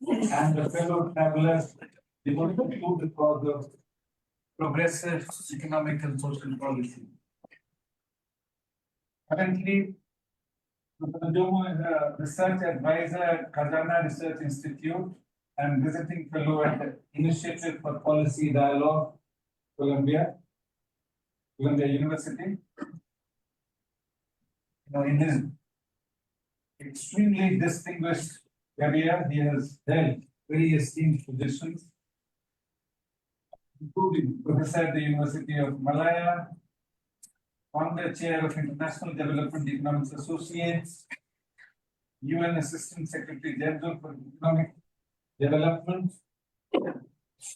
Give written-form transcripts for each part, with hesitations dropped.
and the fellow travelers devoted to the cause of progressive economic and social policy. Currently, Jomo is a research advisor at Khazana Research Institute and visiting fellow at the Initiative for Policy Dialogue, Columbia University. In his extremely distinguished career, he has held very esteemed positions, including professor at the University of Malaya, founder chair of International Development Economics Associates, UN Assistant Secretary General for Economic Development,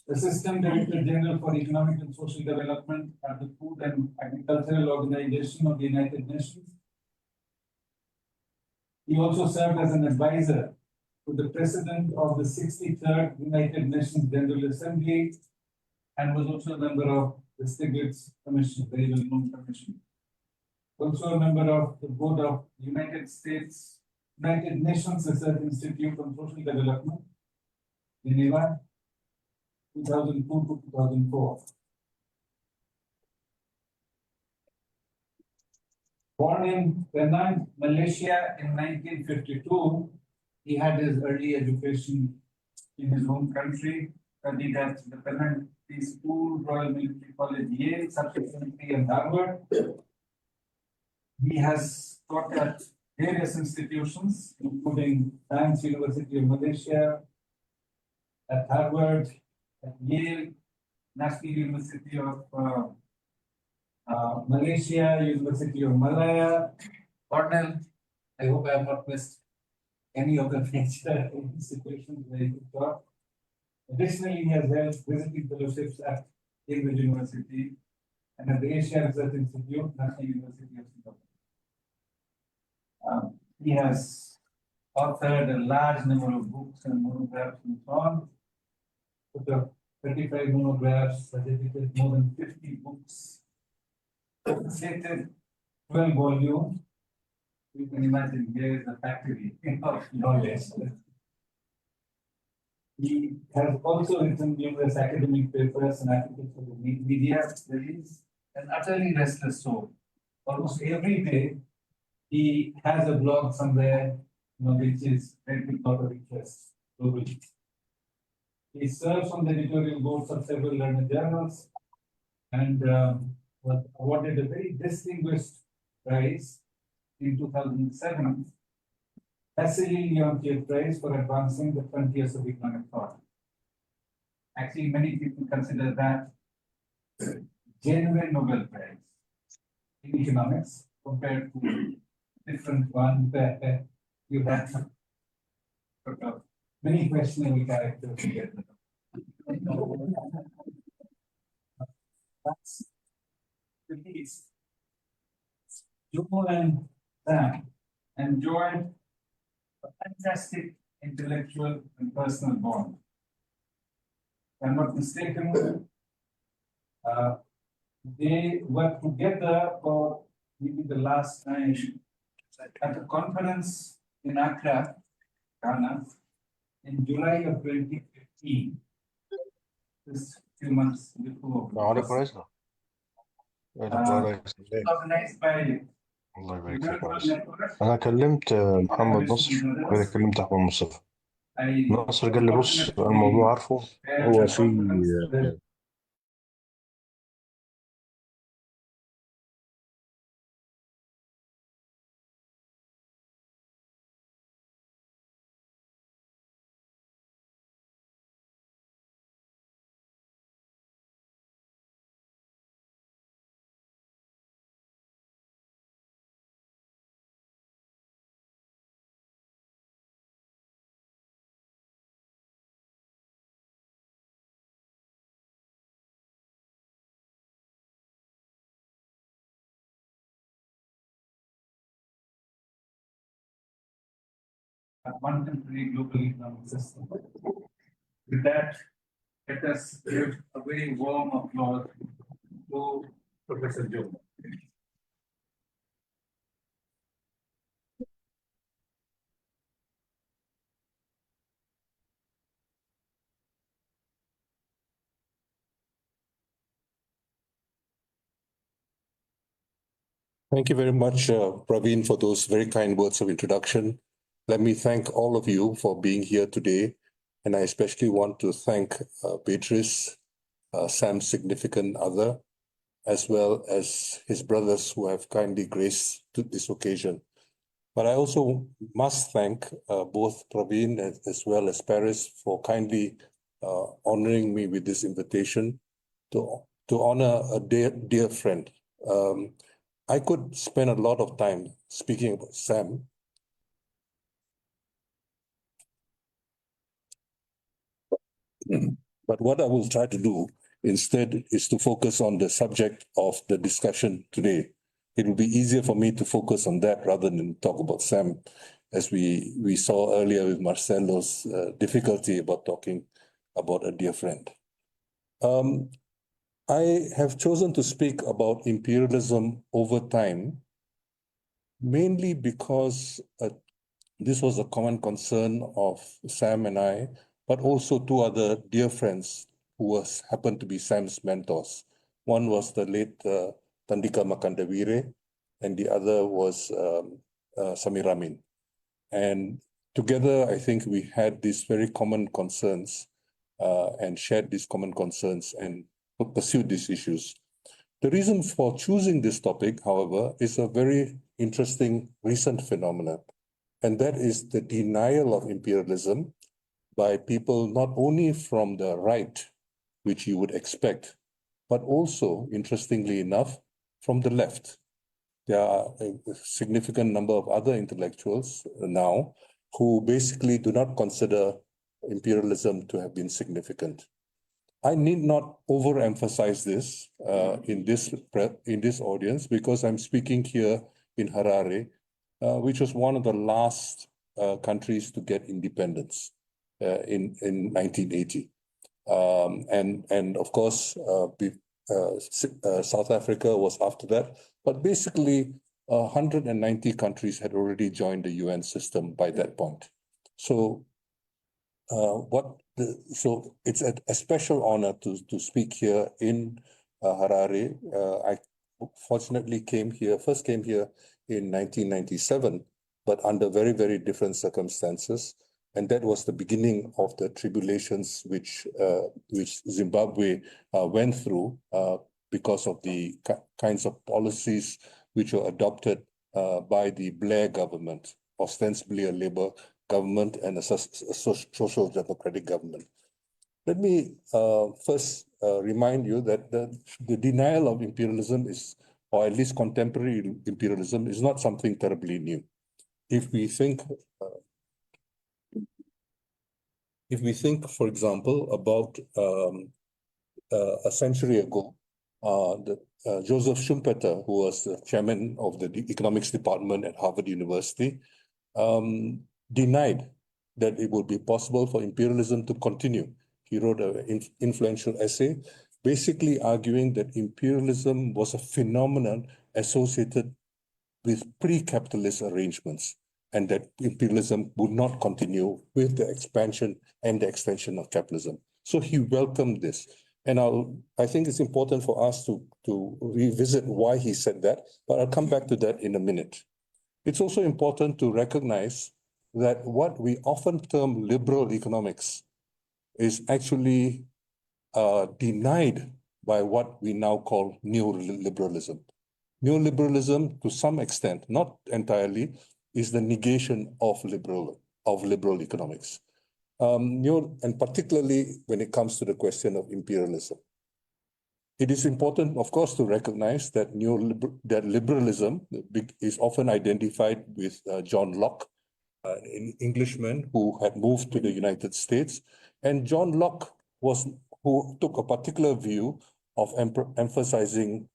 Assistant Director General for Economic and Social Development at the Food and Agricultural Organization of the United Nations. He also served as an advisor to the President of the 63rd United Nations General Assembly and was also a member of the Stiglitz Commission, very well-known commission. Also a member of the board of United Nations Research Institute on Social Development, Geneva, 2002 to 2004. Born in Penang, Malaysia in 1952, he had his early education in his home country, studied at the Penang School, Royal Military College, Yale, subsequently at Harvard. He has taught at various institutions, including Science University of Malaysia, at Harvard, at Yale, National University of Malaysia, University of Malaya, Cornell. I hope I have not missed any of the major institutions where he taught. Additionally, he has held visiting fellowships at Cambridge University and at the Asia Research Institute, National University of Singapore. He has authored a large number of books and monographs and so on. Put up 35 monographs, edited more than 50 books, stated 12 volumes. You can imagine here is a factory of knowledge. He has also written numerous academic papers and articles for the media. There is an utterly restless soul. Almost every day, he has a blog somewhere, which is read with a lot of interest globally. He serves on the editorial boards of several learned journals and was awarded a very distinguished prize in 2007, Vassily Leontiev Prize for advancing the frontiers of economic thought. Actually, many people consider that genuine Nobel Prize in economics compared to different one that you have sort of many questionable characters together. That's the least. Jomo and Sam enjoyed a fantastic intellectual and personal bond. If I'm not mistaken, they were together for maybe the last time at a conference in Accra, Ghana, in July of 2015. Just a few months before. Organized by الله يبارك فيك يا ريس. أنا كلمت محمد نصر وكده كلمت أحمد مصطفى. نصر قال لي بص الموضوع عارفه هو في a contemporary global economic system. With that, let us give a very warm applause to Professor Jomo. Thank you very much, Praveen, for those very kind words of introduction. Let me thank all of you for being here today. And I especially want to thank Beatrice, Sam's significant other, as well as his brothers who have kindly graced to this occasion. But I also must thank both Praveen as well as Paris for kindly honoring me with this invitation to honor a dear friend. I could spend a lot of time speaking about Sam. But what I will try to do instead is to focus on the subject of the discussion today. It will be easier for me to focus on that rather than talk about Sam, as we saw earlier with Marcelo's difficulty about talking about a dear friend. I have chosen to speak about imperialism over time, mainly because this was a common concern of Sam and I, but also two other dear friends who happened to be Sam's mentors. One was the late Tandika Makandavire, and the other was Samir Amin. And together, I think we had these very common concerns and shared these common concerns and pursued these issues. The reason for choosing this topic, however, is a very interesting recent phenomenon, and that is the denial of imperialism by people not only from the right, which you would expect, but also, interestingly enough, from the left. There are a significant number of other intellectuals now who basically do not consider imperialism to have been significant. I need not overemphasize this in this audience because I'm speaking here in Harare, which was one of the last countries to get independence in 1980. And of course, South Africa was after that. But basically, 190 countries had already joined the UN system by that point. So so it's a special honor to speak here in Harare. I fortunately first came here in 1997, but under very, very different circumstances. And that was the beginning of the tribulations which Zimbabwe went through because of the kinds of policies which were adopted by the Blair government, ostensibly a Labour government and a social democratic government. Let me first remind you that the denial of imperialism is, or at least contemporary imperialism, is not something terribly new. If we think, for example, about a century ago, Joseph Schumpeter, who was the chairman of the economics department at Harvard University, denied that it would be possible for imperialism to continue. He wrote an influential essay basically arguing that imperialism was a phenomenon associated with pre-capitalist arrangements and that imperialism would not continue with the expansion and the extension of capitalism. So he welcomed this. And I think it's important for us to revisit why he said that, but I'll come back to that in a minute. It's also important to recognize that what we often term liberal economics is actually denied by what we now call neoliberalism. Neoliberalism, to some extent, not entirely, is the negation of liberal economics. And particularly when it comes to the question of imperialism. It is important, of course, to recognize that liberalism is often identified with John Locke, an Englishman who had moved to the United States. And John Locke who took a particular view of emphasizing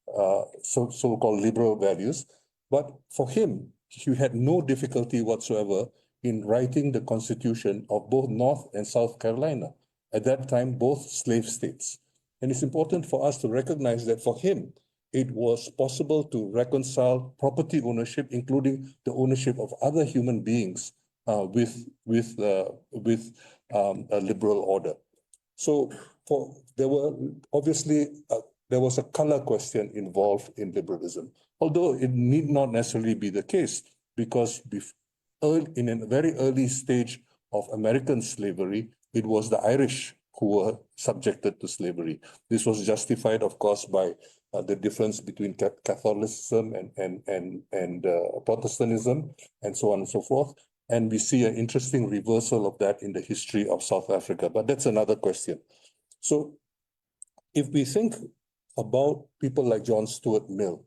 so-called liberal values. But for him, he had no difficulty whatsoever in writing the constitution of both North and South Carolina, at that time, both slave states. And it's important for us to recognize that for him, it was possible to reconcile property ownership, including the ownership of other human beings, with a liberal order. So there was a color question involved in liberalism. although it need not necessarily be the case, because in a very early stage of American slavery, it was the Irish who were subjected to slavery. This was justified, of course, by the difference between Catholicism and Protestantism, and so on and so forth. And we see an interesting reversal of that in the history of South Africa, but that's another question. So if we think about people like John Stuart Mill,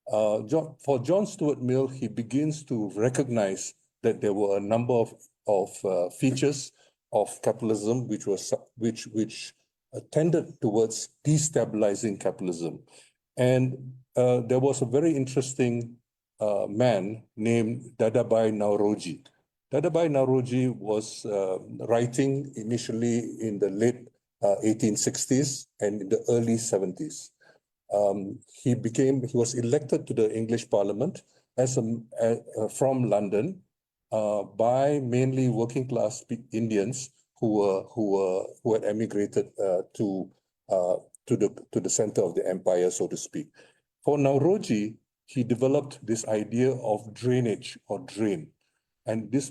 for John Stuart Mill, he begins to recognize that there were a number of features of capitalism which tended towards destabilizing capitalism. And there was a very interesting man named Dadabhai Naoroji. Dadabhai Naoroji was writing initially in the late 1860s and in the early 70s. He was elected to the English Parliament from London by mainly working class Indians who had emigrated to the center of the empire, so to speak. For Naoroji, he developed this idea of drainage or drain, and this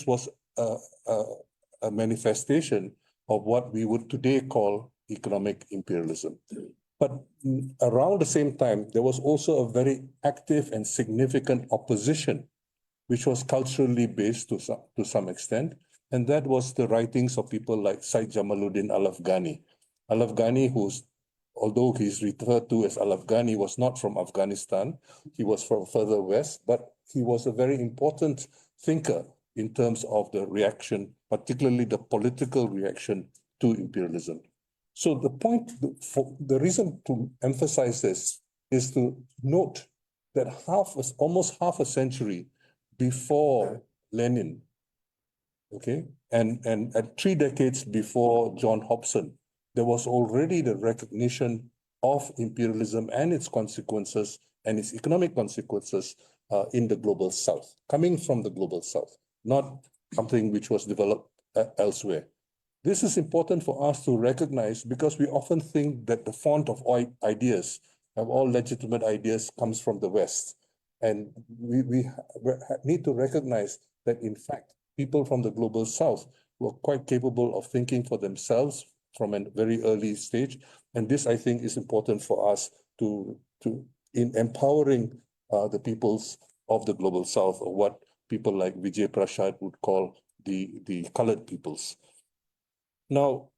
was a manifestation of what we would today call economic imperialism. But around the same time, there was also a very active and significant opposition, which was culturally based to some extent, and that was the writings of people like Syed Jamaluddin Al-Afghani. Al-Afghani, although he's referred to as Al-Afghani, was not from Afghanistan. He was from further west, but he was a very important thinker in terms of the reaction, particularly the political reaction to imperialism. So the reason to emphasize this is to note that almost half a century before Lenin, okay, and at 3 decades before John Hobson, there was already the recognition of imperialism and its consequences and its economic consequences in the global south, coming from the global south, not something which was developed elsewhere. This is important for us to recognize because we often think that the font of ideas, of all legitimate ideas, comes from the West. And we need to recognize that, in fact, people from the global south were quite capable of thinking for themselves from a very early stage. And this, I think, is important for us in empowering the peoples of the global south, or what people like Vijay Prashad would call the colored peoples. Now,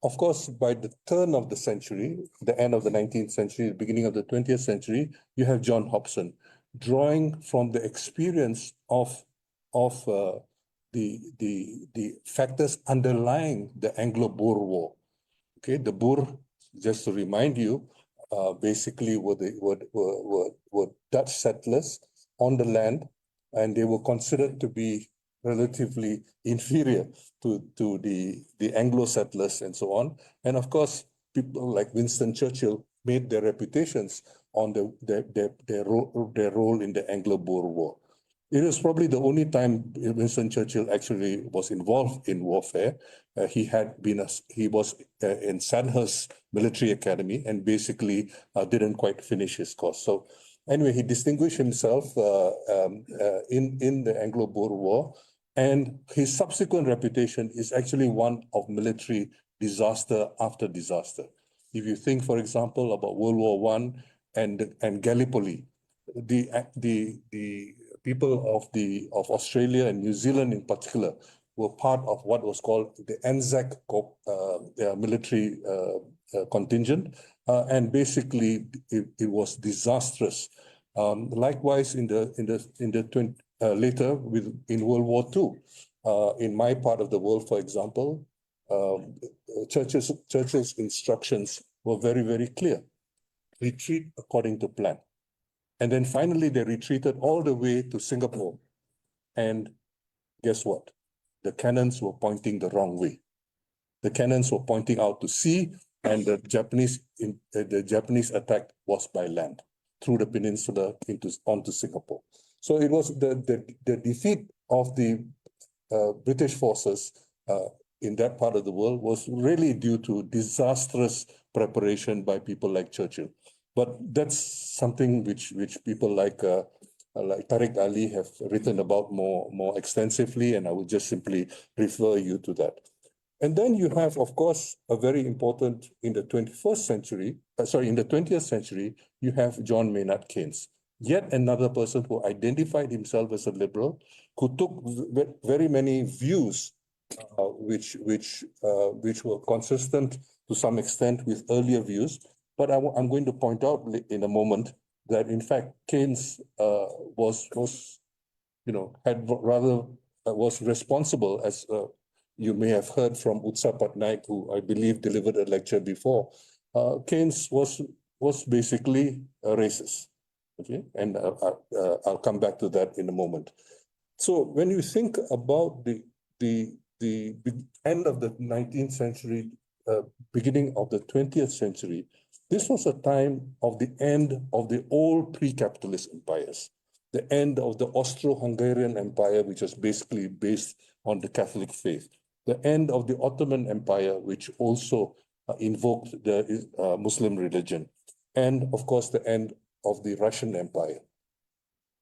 of course, by the turn of the century, the end of the 19th century, the beginning of the 20th century, you have John Hobson drawing from the experience of the factors underlying the Anglo-Boer War. Okay, the Boer, just to remind you, basically were Dutch settlers on the land, and they were considered to be relatively inferior to the Anglo settlers and so on. And of course, people like Winston Churchill made their reputations on their role in the Anglo-Boer War. It was probably the only time Winston Churchill actually was involved in warfare. He was in Sandhurst Military Academy and basically didn't quite finish his course. So anyway, he distinguished himself in the Anglo-Boer War, and his subsequent reputation is actually one of military disaster after disaster. If you think, for example, about World War I and Gallipoli, the people of Australia and New Zealand in particular were part of what was called the Anzac military contingent, and basically it was disastrous. Likewise, later in World War II, in my part of the world, for example, Churchill's instructions were very, very clear: retreat according to plan. And then finally, they retreated all the way to Singapore. And guess what? The cannons were pointing the wrong way. The cannons were pointing out to sea, and the Japanese attack was by land through the peninsula onto Singapore. So it was the defeat of the British forces in that part of the world was really due to disastrous preparation by people like Churchill. But that's something which people like Tariq Ali have written about more extensively, and I will just simply refer you to that. And then you have, of course, a very important in the 21st century, in the 20th century, you have John Maynard Keynes, yet another person who identified himself as a liberal, who took very many views which were consistent to some extent with earlier views. But I'm going to point out in a moment that in fact Keynes was responsible, as you may have heard from Utsa Patnaik, who I believe delivered a lecture before. Keynes was basically a racist. Okay, and I'll come back to that in a moment. So when you think about the end of the 19th century, beginning of the 20th century, this was a time of the end of the old pre-capitalist empires, the end of the Austro-Hungarian Empire, which was basically based on the Catholic faith, the end of the Ottoman Empire, which also invoked the Muslim religion, and of course the end of the Russian Empire.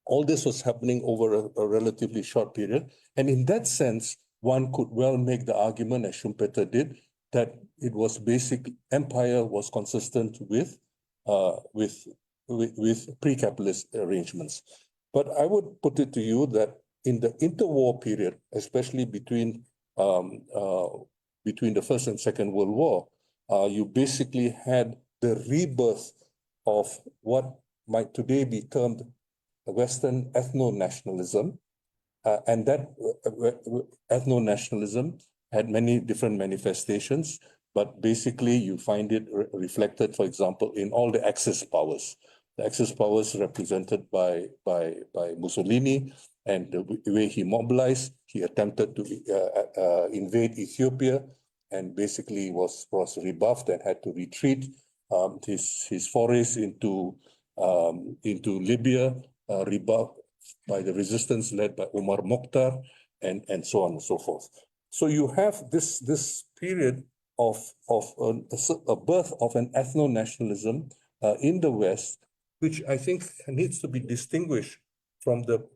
All this was happening over a relatively short period. And in that sense, one could well make the argument, as Schumpeter did, that it was basically empire was consistent with pre-capitalist arrangements. But I would put it to you that in the interwar period, especially between the First and Second World War, you basically had the rebirth of what might today be termed Western ethno-nationalism, and that ethno-nationalism had many different manifestations, but basically you find it reflected, for example, in all the Axis powers. The Axis powers represented by Mussolini, and the way he mobilized, he attempted to invade Ethiopia, and basically was rebuffed and had to retreat. His forays into Libya, rebuffed by the resistance led by Omar Mokhtar, and so on and so forth. So you have this period of a birth of an ethno-nationalism in the West, which I think needs to be distinguished from the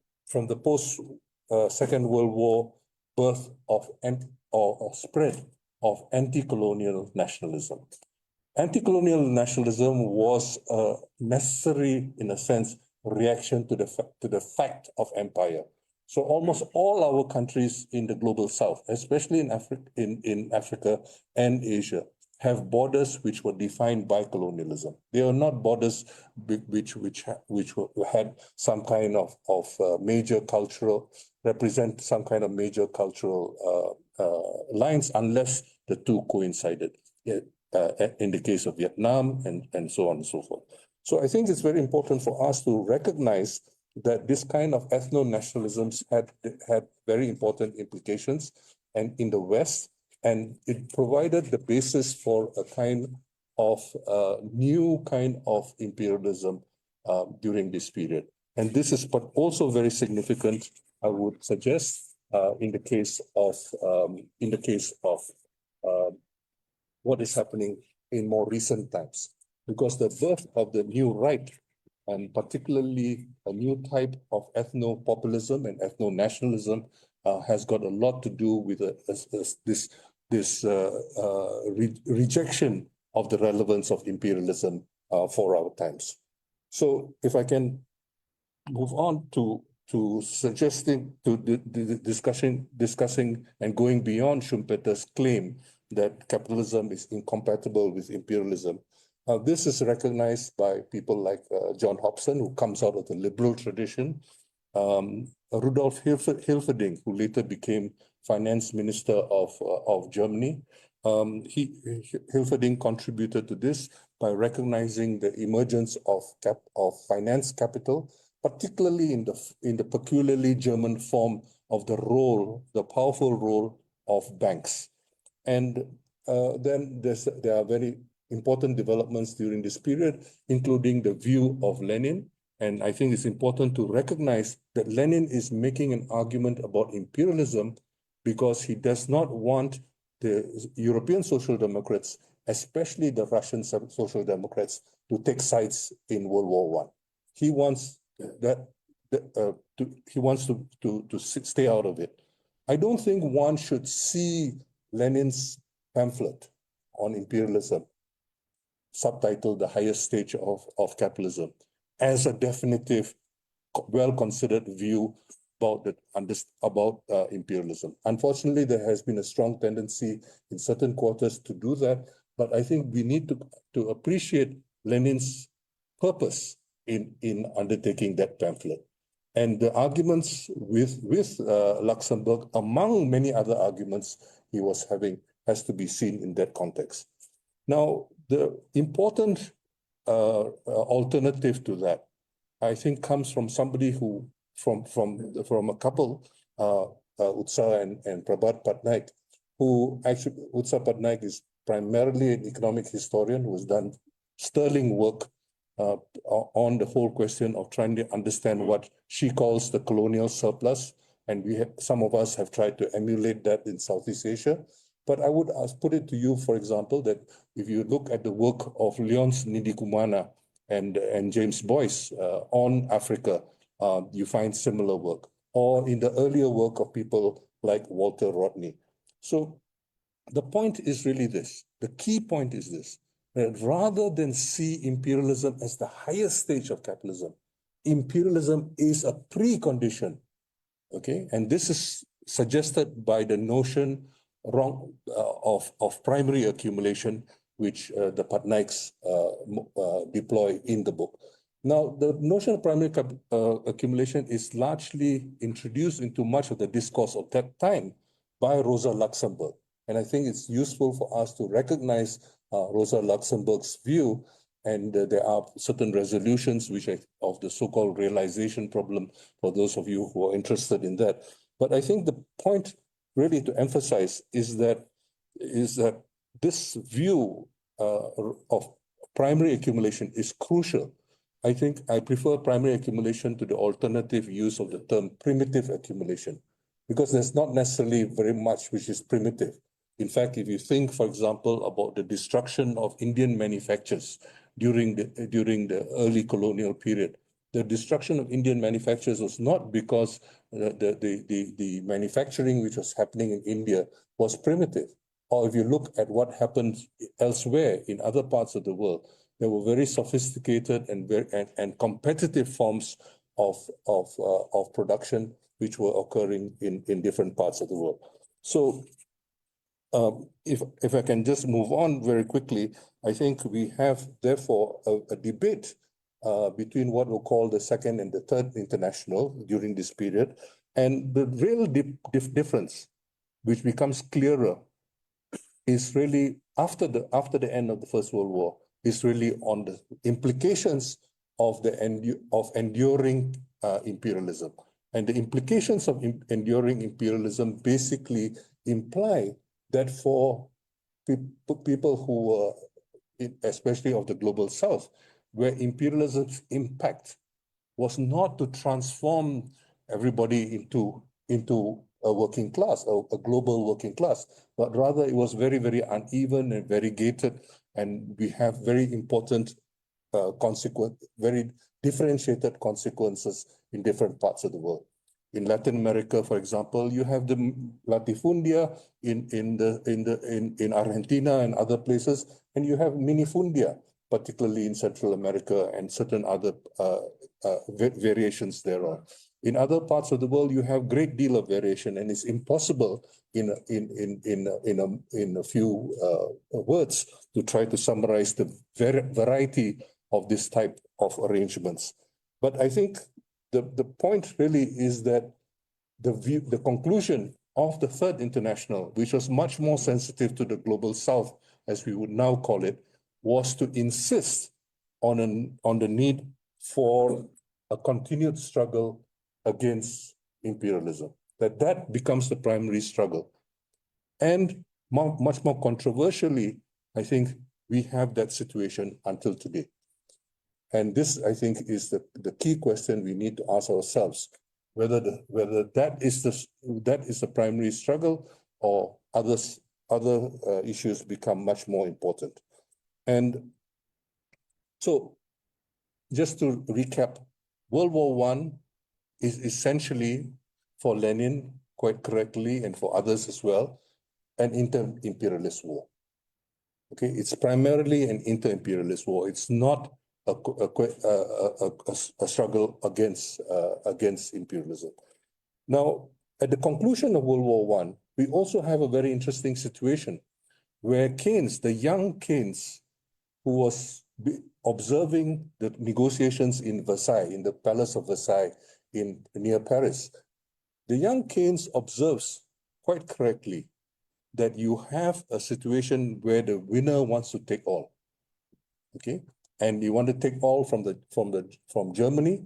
post Second World War birth of or spread of anti-colonial nationalism. Anti-colonial nationalism was a necessary, in a sense, reaction to the fact of empire. So almost all our countries in the global south, especially in Africa and Asia, have borders which were defined by colonialism. They are not borders which had some kind of major cultural, represent some kind of major cultural lines, unless the two coincided. In the case of Vietnam and so on and so forth. So I think it's very important for us to recognize that this kind of ethno-nationalisms had very important implications and in the West, and it provided the basis for a kind of new kind of imperialism during this period. And this is but also very significant, I would suggest, in the case of what is happening in more recent times, because the birth of the new right, and particularly a new type of ethno-populism and ethno-nationalism, has got a lot to do with this rejection of the relevance of imperialism for our times. So if I can move on to suggesting, to discussing and going beyond Schumpeter's claim that capitalism is incompatible with imperialism. This is recognized by people like John Hobson, who comes out of the liberal tradition, Rudolf Hilferding, who later became finance minister of Germany. Hilferding contributed to this by recognizing the emergence of finance capital, particularly in the peculiarly German form of the powerful role of banks. And then there are very important developments during this period, including the view of Lenin. And I think it's important to recognize that Lenin is making an argument about imperialism because he does not want the European Social Democrats especially the Russian Social Democrats, to take sides in World War I. He wants to stay out of it. I don't think one should see Lenin's pamphlet on imperialism, subtitled The Highest Stage of Capitalism, as a definitive, well-considered view about imperialism. Unfortunately, there has been a strong tendency in certain quarters to do that, but I think we need to appreciate Lenin's purpose in undertaking that pamphlet. And the arguments with Luxembourg, among many other arguments he was having, has to be seen in that context. Now, the important alternative to that, I think, comes from somebody who, from a couple, Utsa and Prabhat Patnaik, who actually, Utsa Patnaik is primarily an economic historian who has done sterling work on the whole question of trying to understand what she calls the colonial surplus. And some of us have tried to emulate that in Southeast Asia. But I would put it to you, for example, that if you look at the work of Leonce Nidikumana and James Boyce on Africa, you find similar work, or in the earlier work of people like Walter Rodney. So the point is really this. The key point is this, that rather than see imperialism as the highest stage of capitalism, imperialism is a precondition, okay? And this is suggested by the notion of primary accumulation, which the Patnaiks deploy in the book. Now, the notion of primary accumulation is largely introduced into much of the discourse of that time by Rosa Luxemburg. And I think it's useful for us to recognize Rosa Luxemburg's view, and there are certain resolutions of the so-called realization problem for those of you who are interested in that. But I think the point really to emphasize is that this view of primary accumulation is crucial. I think I prefer primary accumulation to the alternative use of the term primitive accumulation, because there's not necessarily very much which is primitive. In fact, if you think, for example, about the destruction of Indian manufacturers during the early colonial period, the destruction of Indian manufacturers was not because the manufacturing which was happening in India was primitive. Or if you look at what happened elsewhere in other parts of the world, there were very sophisticated and competitive forms of production which were occurring in different parts of the world. So if I can just move on very quickly, I think we have therefore a debate between what we'll call the second and the third international during this period. And the real difference, which becomes clearer, is really after the end of the First World War, is really on the implications of enduring imperialism. And the implications of enduring imperialism basically imply that for people who were, especially of the global South, where imperialism's impact was not to transform everybody into a working class, a global working class, but rather it was very, very uneven and variegated, and we have very important very differentiated consequences in different parts of the world. In Latin America, for example, you have the latifundia in Argentina and other places, and you have minifundia, particularly in Central America and certain other variations thereof. In other parts of the world, you have great deal of variation, and it's impossible in a few words to try to summarize the variety of this type of arrangements. But I think the point really is that the conclusion of the Third International, which was much more sensitive to the global South, as we would now call it, was to insist on the need for a continued struggle against imperialism, that becomes the primary struggle. And much more controversially, I think we have that situation until today. And this, I think, is the key question we need to ask ourselves, whether that is the primary struggle, or others other issues become much more important. And so just to recap, World War One is essentially, for Lenin, quite correctly, and for others as well, an inter-imperialist war. Okay, it's primarily an inter-imperialist war. It's not a struggle against imperialism. Now, at the conclusion of World War One, we also have a very interesting situation where Keynes, the young Keynes, who was observing the negotiations in Versailles, in the Palace of Versailles near Paris, the young Keynes observes quite correctly that you have a situation where the winner wants to take all, okay, and you want to take all from Germany,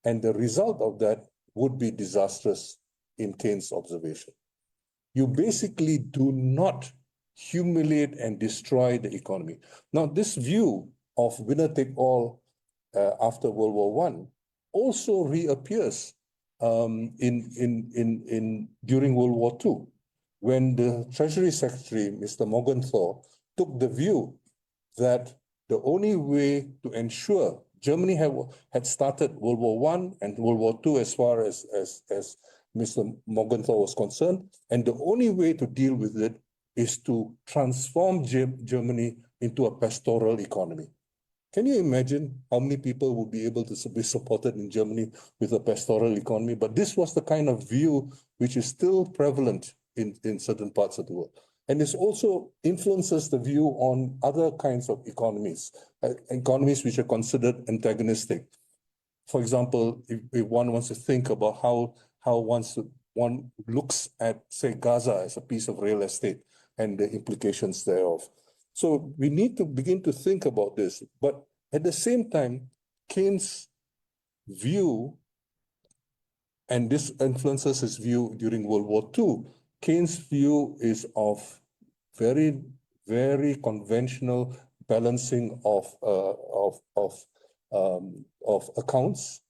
and the result of that would be disastrous in Keynes' observation. You basically do not humiliate and destroy the economy. Now, this view of winner take all after World War One also reappears during World War II, when the Treasury Secretary, Mr. Morgenthau, took the view that the only way to ensure Germany had started World War One and World War II as far as Mr. Morgenthau was concerned, and the only way to deal with it is to transform Germany into a pastoral economy. Can you imagine how many people would be able to be supported in Germany with a pastoral economy? But this was the kind of view which is still prevalent in certain parts of the world. And this also influences the view on other kinds of economies, economies which are considered antagonistic. For example, if one wants to think about how one looks at, say, Gaza as a piece of real estate and the implications thereof. So we need to begin to think about this. But at the same time, Keynes' view, and this influences his view during World War II, Keynes' view is of very, very conventional balancing of accounts,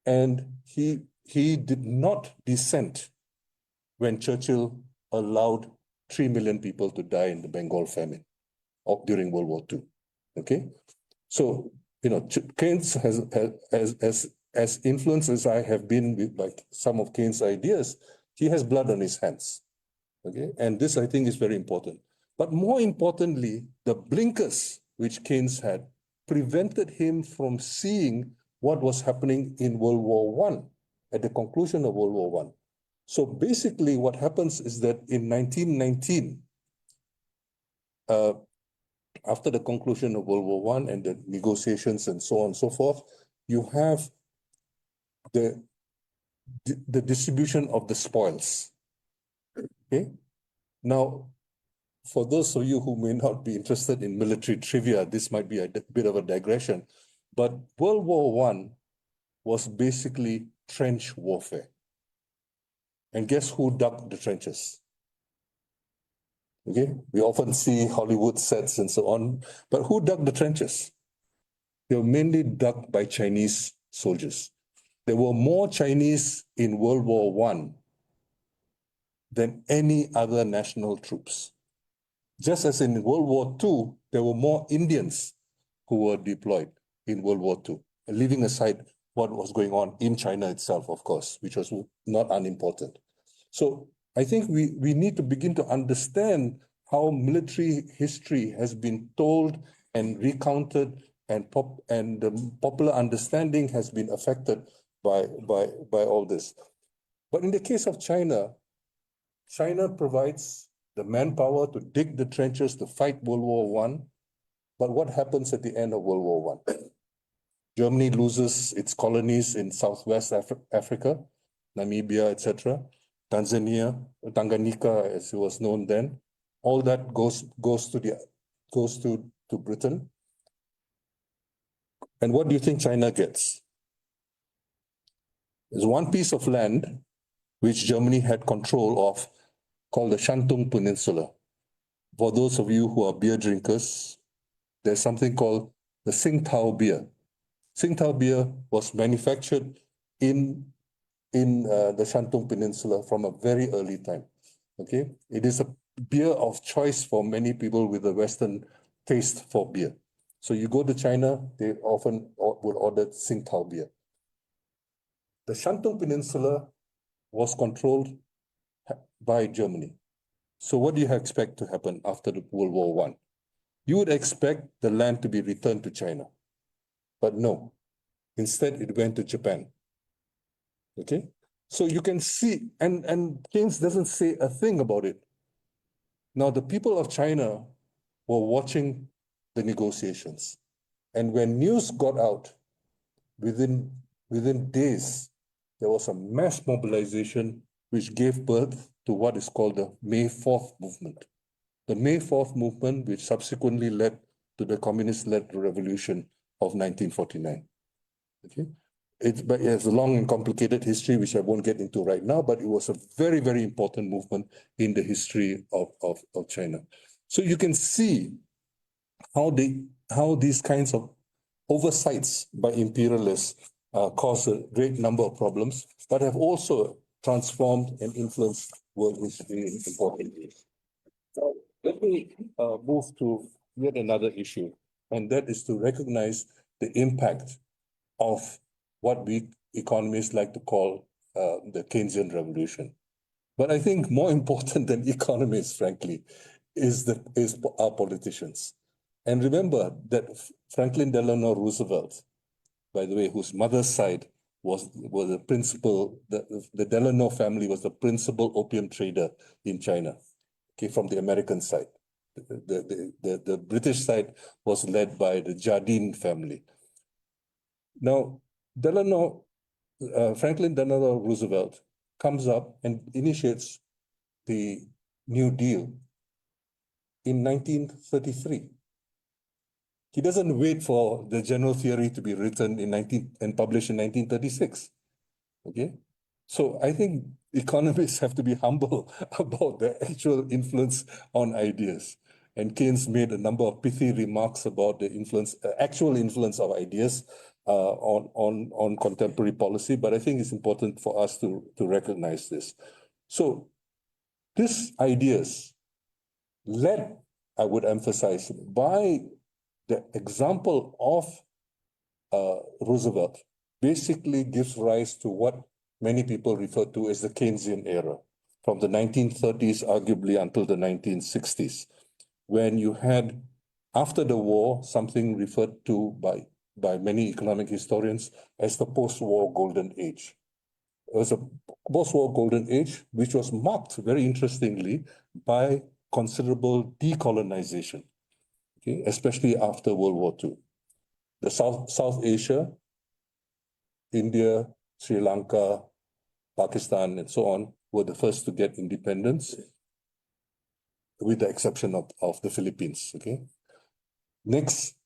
and he did not dissent when Churchill allowed 3 million people to die in the Bengal famine during World War II. Okay, so Keynes has as influenced as I have been with like some of Keynes' ideas, he has blood on his hands. Okay, and this I think is very important. But more importantly, the blinkers which Keynes had prevented him from seeing what was happening in World War One at the conclusion of World War One. So basically, what happens is that in 1919, after the conclusion of World War One and the negotiations and so on and so forth, you have the distribution of the spoils. Okay, now, for those of you who may not be interested in military trivia, this might be a bit of a digression, but World War One was basically trench warfare. And guess who dug the trenches? Okay, we often see Hollywood sets and so on, but who dug the trenches? They were mainly dug by Chinese soldiers. There were more Chinese in World War One than any other national troops. Just as in World War II, there were more Indians who were deployed in World War II, leaving aside what was going on in China itself, of course, which was not unimportant. So I think we need to begin to understand how military history has been told and recounted, and the popular understanding has been affected by all this. But in the case of China, China provides the manpower to dig the trenches to fight World War One. But what happens at the end of World War One? Germany loses its colonies in Southwest Africa, Namibia, etc., Tanganyika, as it was known then. All that goes to Britain. And what do you think China gets? There's one piece of land which Germany had control of, called the Shantung Peninsula. For those of you who are beer drinkers, there's something called the Tsingtao beer. Tsingtao beer was manufactured in the Shantung Peninsula from a very early time. Okay, it is beer of choice for many people with a Western taste for beer. So you go to China, they often would order Tsingtao beer. The Shantung Peninsula was controlled by Germany. So what do you expect to happen after the World War I? You would expect the land to be returned to China, but no. Instead, it went to Japan. Okay? So you can see, and Keynes doesn't say a thing about it. Now, the people of China were watching the negotiations. And when news got out, within days, there was a mass mobilization which gave birth to what is called the May 4th movement. The May 4th movement, which subsequently led to the communist-led revolution of 1949. Okay? But it has a long and complicated history, which I won't get into right now, but it was a very, very important movement in the history of China. So you can see how these kinds of oversights by imperialists cause a great number of problems, but have also transformed and influenced world history in important ways. So let me move to yet another issue, and that is to recognize the impact of what we economists like to call the Keynesian revolution. But I think more important than economists, frankly, is our politicians. And remember that Franklin Delano Roosevelt, by the way, whose mother's side was the principal, the Delano family was the principal opium trader in China, okay, from the American side. The British side was led by the Jardine family. Now, Franklin Delano Roosevelt comes up and initiates the New Deal in 1933. He doesn't wait for the general theory to be written and published in 1936. Okay, so I think economists have to be humble about the actual influence on ideas. And Keynes made a number of pithy remarks about the actual influence of ideas on contemporary policy. But I think it's important for us to recognize this. So these ideas led, I would emphasize, by the example of Roosevelt, basically gives rise to what many people refer to as the Keynesian era, from the 1930s, arguably until the 1960s, when you had, after the war, something referred to by many economic historians as the post-war golden age. It was a post-war golden age, which was marked, very interestingly, by considerable decolonization, okay, especially after World War II. The South Asia, India, Sri Lanka, Pakistan, and so on, were the first to get independence, with the exception of the Philippines. Okay. Next,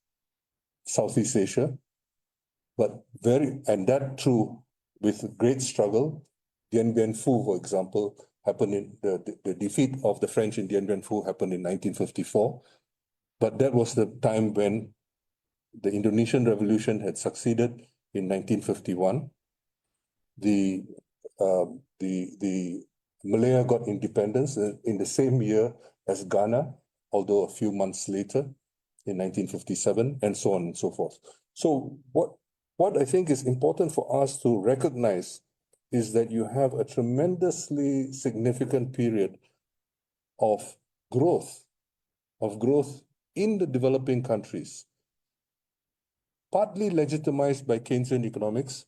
Southeast Asia, and that through with great struggle. Dien Bien Phu, for example, happened in the defeat of the French in Dien Bien Phu happened in 1954. But that was the time when the Indonesian Revolution had succeeded in 1951. The Malaya got independence in the same year as Ghana, although a few months later in 1957, and so on and so forth. So what I think is important for us to recognize is that you have a tremendously significant period of growth in the developing countries, partly legitimized by Keynesian economics,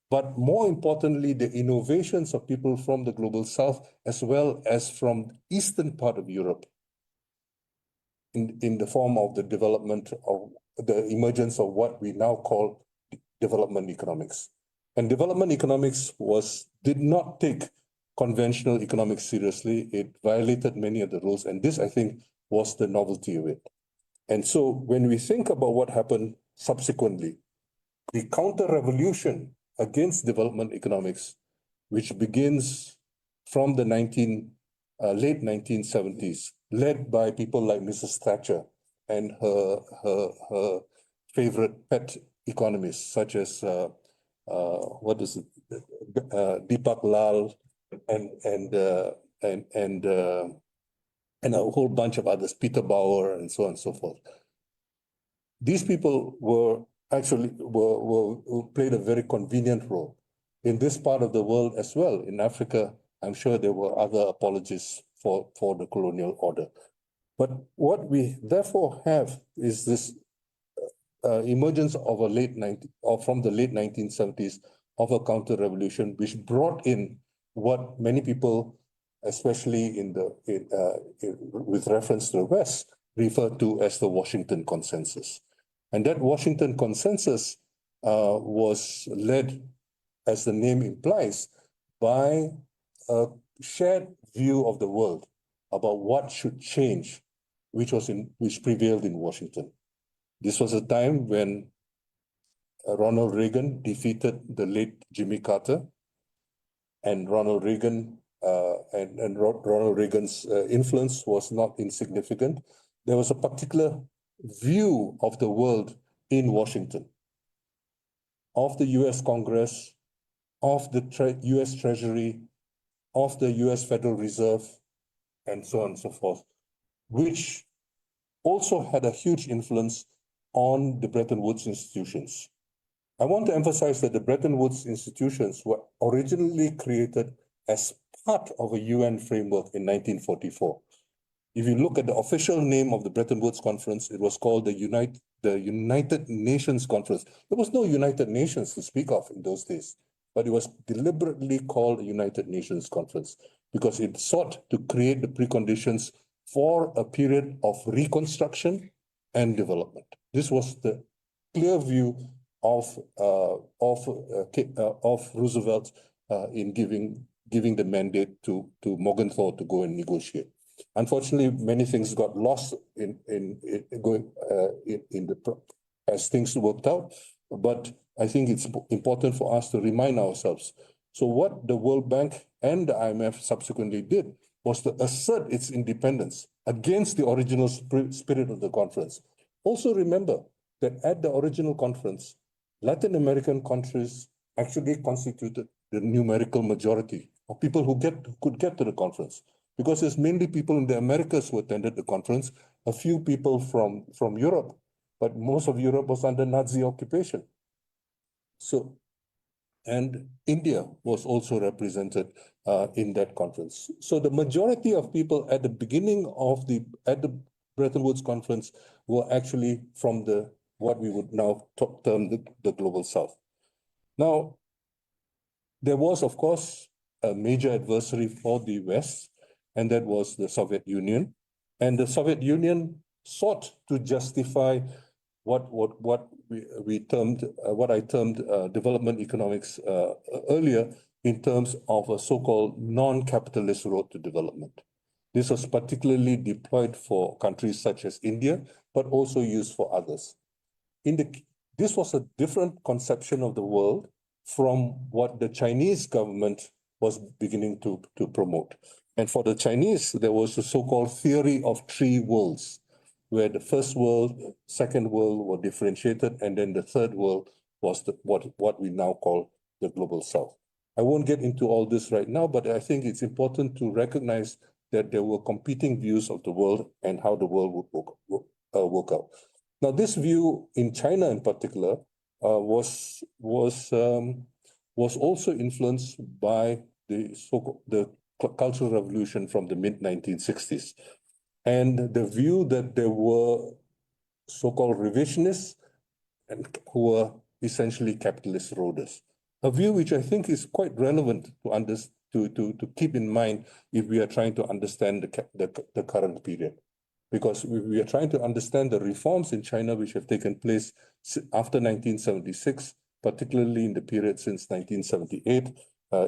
but more importantly, the innovations of people from the global south, as well as from the eastern part of Europe, in the form of the development of the emergence of what we now call development economics. And development economics did not take conventional economics seriously. It violated many of the rules. And this, I think, was the novelty of it. And so when we think about what happened subsequently, the counter-revolution against development economics, which begins from the late 1970s, led by people like Mrs. Thatcher and her favorite pet economists, such as Deepak Lal and and a whole bunch of others, Peter Bauer, and so on and so forth. These people were actually played a very convenient role in this part of the world as well. In Africa, I'm sure there were other apologists for the colonial order. But what we therefore have is this emergence of from the late 1970s of a counter-revolution, which brought in what many people, especially with reference to the West, refer to as the Washington Consensus. And that Washington Consensus was led, as the name implies, by a shared view of the world about what should change, which prevailed in Washington. This was a time when Ronald Reagan defeated the late Jimmy Carter, and Ronald Reagan's influence was not insignificant. There was a particular view of the world in Washington, of the US Congress, of the US Treasury, of the US Federal Reserve, and so on and so forth, which also had a huge influence on the Bretton Woods institutions. I want to emphasize that the Bretton Woods institutions were originally created as part of a UN framework in 1944. If you look at the official name of the Bretton Woods Conference, it was called the United Nations Conference. There was no United Nations to speak of in those days, but it was deliberately called the United Nations Conference because it sought to create the preconditions for a period of reconstruction and development. This was the clear view of Roosevelt in giving the mandate to Morgenthau to go and negotiate. Unfortunately, many things got lost as things worked out. But I think it's important for us to remind ourselves. So what the World Bank and the IMF subsequently did was to assert its independence against the original spirit of the conference. Also remember that at the original conference, Latin American countries actually constituted the numerical majority of people who could get to the conference, because it's mainly people in the Americas who attended the conference, a few people from Europe, but most of Europe was under Nazi occupation. So, and India was also represented in that conference. So the majority of people at the beginning of the Bretton Woods conference were actually from what we would now term the Global South. Now, there was, of course, a major adversary for the West, and that was the Soviet Union. And the Soviet Union sought to justify what I termed development economics earlier, in terms of a so-called non-capitalist road to development. This was particularly deployed for countries such as India, but also used for others. This was a different conception of the world from what the Chinese government was beginning to promote. And for the Chinese, there was a so-called theory of three worlds, where the first world, second world were differentiated, and then the third world was what we now call the Global South. I won't get into all this right now, but I think it's important to recognize that there were competing views of the world and how the world would work out. Now, this view in China in particular was also influenced by the Cultural Revolution from the mid-1960s. And the view that there were so-called revisionists and who were essentially capitalist roaders. A view which I think is quite relevant to keep in mind if we are trying to understand the current period. Because we are trying to understand the reforms in China which have taken place after 1976, particularly in the period since 1978.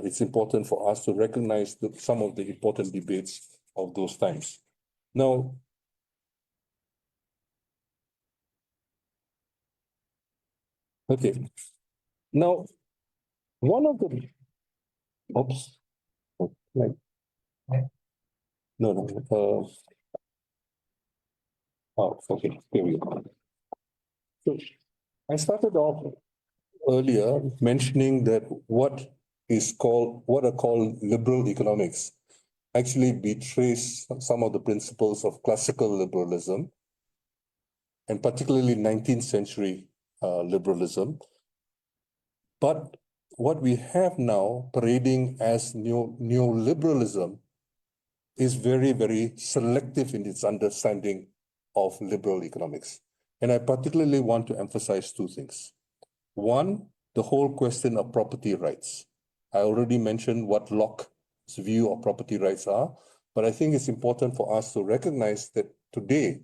It's important for us to recognize some of the important debates of those times. Now, okay. Now, one of the, oops, like, no, oh, okay, here we go. So I started off earlier mentioning that what are called liberal economics actually betrays some of the principles of classical liberalism, and particularly 19th century liberalism. But what we have now parading as neoliberalism is very, very selective in its understanding of liberal economics. And I particularly want to emphasize two things. One, the whole question of property rights. I already mentioned what Locke's view of property rights are, but I think it's important for us to recognize that today,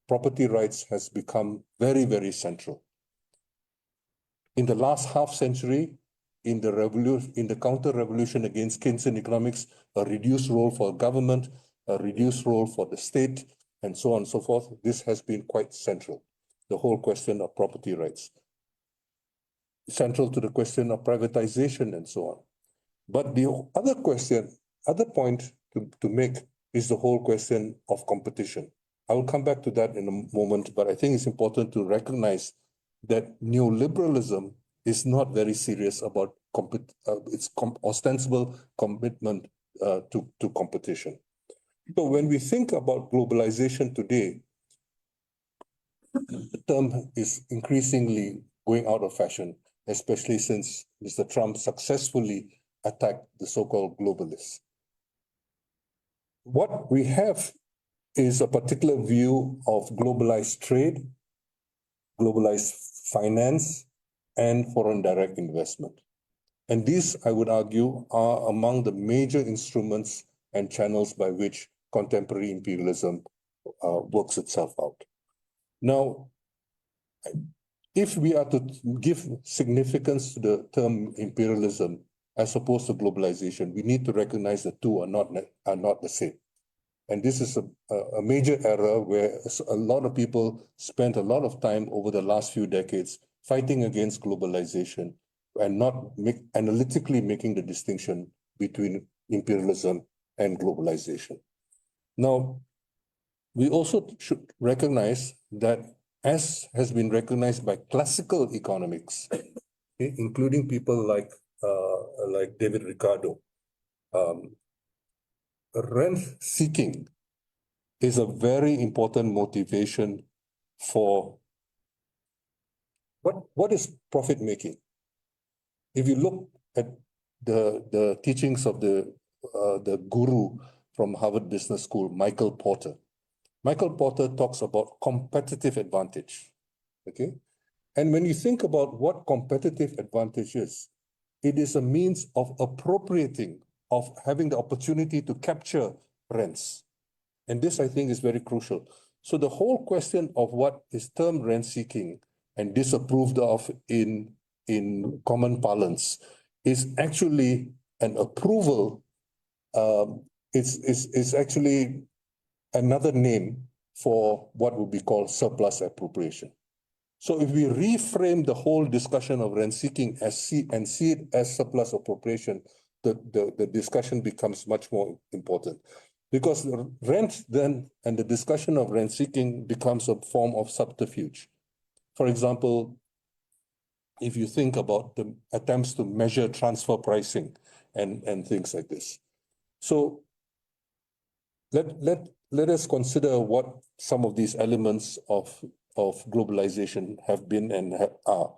property rights has become very, very central. In the last half century, in the counter-revolution against Keynesian economics, a reduced role for government, a reduced role for the state, and so on and so forth, this has been quite central, the whole question of property rights. Central to the question of privatization and so on. But the other point to make is the whole question of competition. I will come back to that in a moment, but I think it's important to recognize that neoliberalism is not very serious about its ostensible commitment to competition. So when we think about globalization today, the term is increasingly going out of fashion, especially since Mr. Trump successfully attacked the so-called globalists. What we have is a particular view of globalized trade, globalized finance, and foreign direct investment. And these, I would argue, are among the major instruments and channels by which contemporary imperialism works itself out. Now, if we are to give significance to the term imperialism as opposed to globalization, we need to recognize the two are not the same. And this is a major error where a lot of people spent a lot of time over the last few decades fighting against globalization and not analytically making the distinction between imperialism and globalization. Now, we also should recognize that, as has been recognized by classical economics, including people like David Ricardo, rent seeking is a very important motivation for what is profit making. If you look at the teachings of the guru from Harvard Business School, Michael Porter talks about competitive advantage. Okay, and when you think about what competitive advantage is, it is a means of appropriating, of having the opportunity to capture rents. And this, I think, is very crucial. So the whole question of what is termed rent seeking and disapproved of in common parlance is actually an approval. It's actually another name for what would be called surplus appropriation. So if we reframe the whole discussion of rent seeking and see it as surplus appropriation, the discussion becomes much more important. Because rent then and the discussion of rent seeking becomes a form of subterfuge. For example, if you think about the attempts to measure transfer pricing and things like this. So let us consider what some of these elements of globalization have been and are.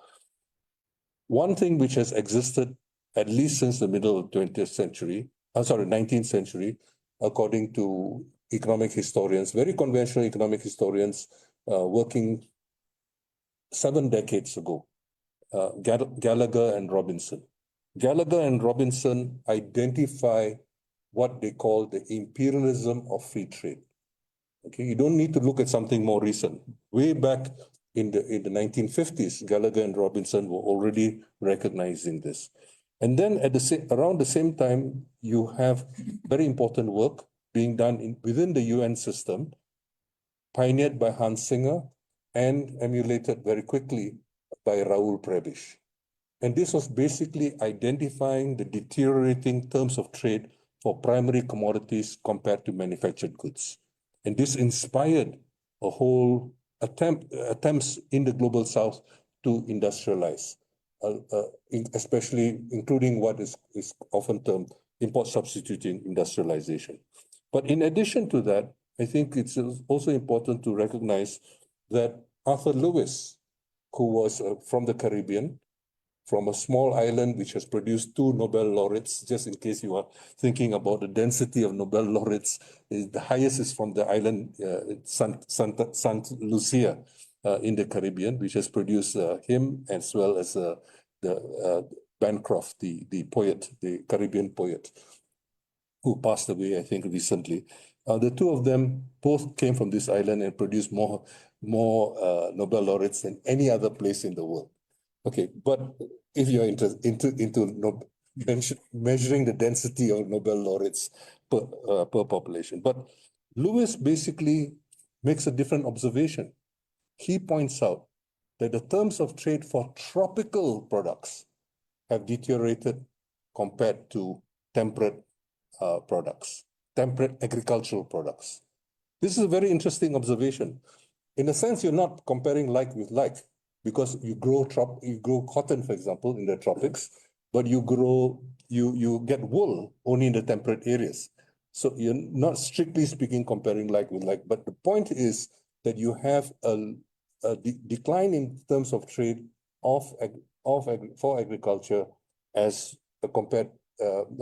One thing which has existed at least since the middle of the 19th century, according to economic historians, very conventional economic historians working 7 decades ago, Gallagher and Robinson. Gallagher and Robinson identify what they call the imperialism of free trade. Okay, you don't need to look at something more recent. Way back in the 1950s, Gallagher and Robinson were already recognizing this. And then around the same time, you have very important work being done within the UN system, pioneered by Hans Singer and emulated very quickly by Raoul Prebisch. And this was basically identifying the deteriorating terms of trade for primary commodities compared to manufactured goods. And this inspired a whole attempts in the global south to industrialize, especially including what is often termed import substituting industrialization. But in addition to that, I think it's also important to recognize that Arthur Lewis, who was from the Caribbean, from a small island which has produced 2 Nobel laureates, just in case you are thinking about the density of Nobel laureates, the highest is from the island Santa Lucia in the Caribbean, which has produced him as well as Bancroft, the poet, the Caribbean poet, who passed away, I think, recently. The 2 of them both came from this island and produced more Nobel laureates than any other place in the world. Okay, but if you're into measuring the density of Nobel laureates per population, but Lewis basically makes a different observation. He points out that the terms of trade for tropical products have deteriorated compared to temperate products, temperate agricultural products. This is a very interesting observation. In a sense, you're not comparing like with like, because you grow cotton, for example, in the tropics, but you get wool only in the temperate areas. So you're not strictly speaking comparing like with like, but the point is that you have a decline in terms of trade for agriculture as compared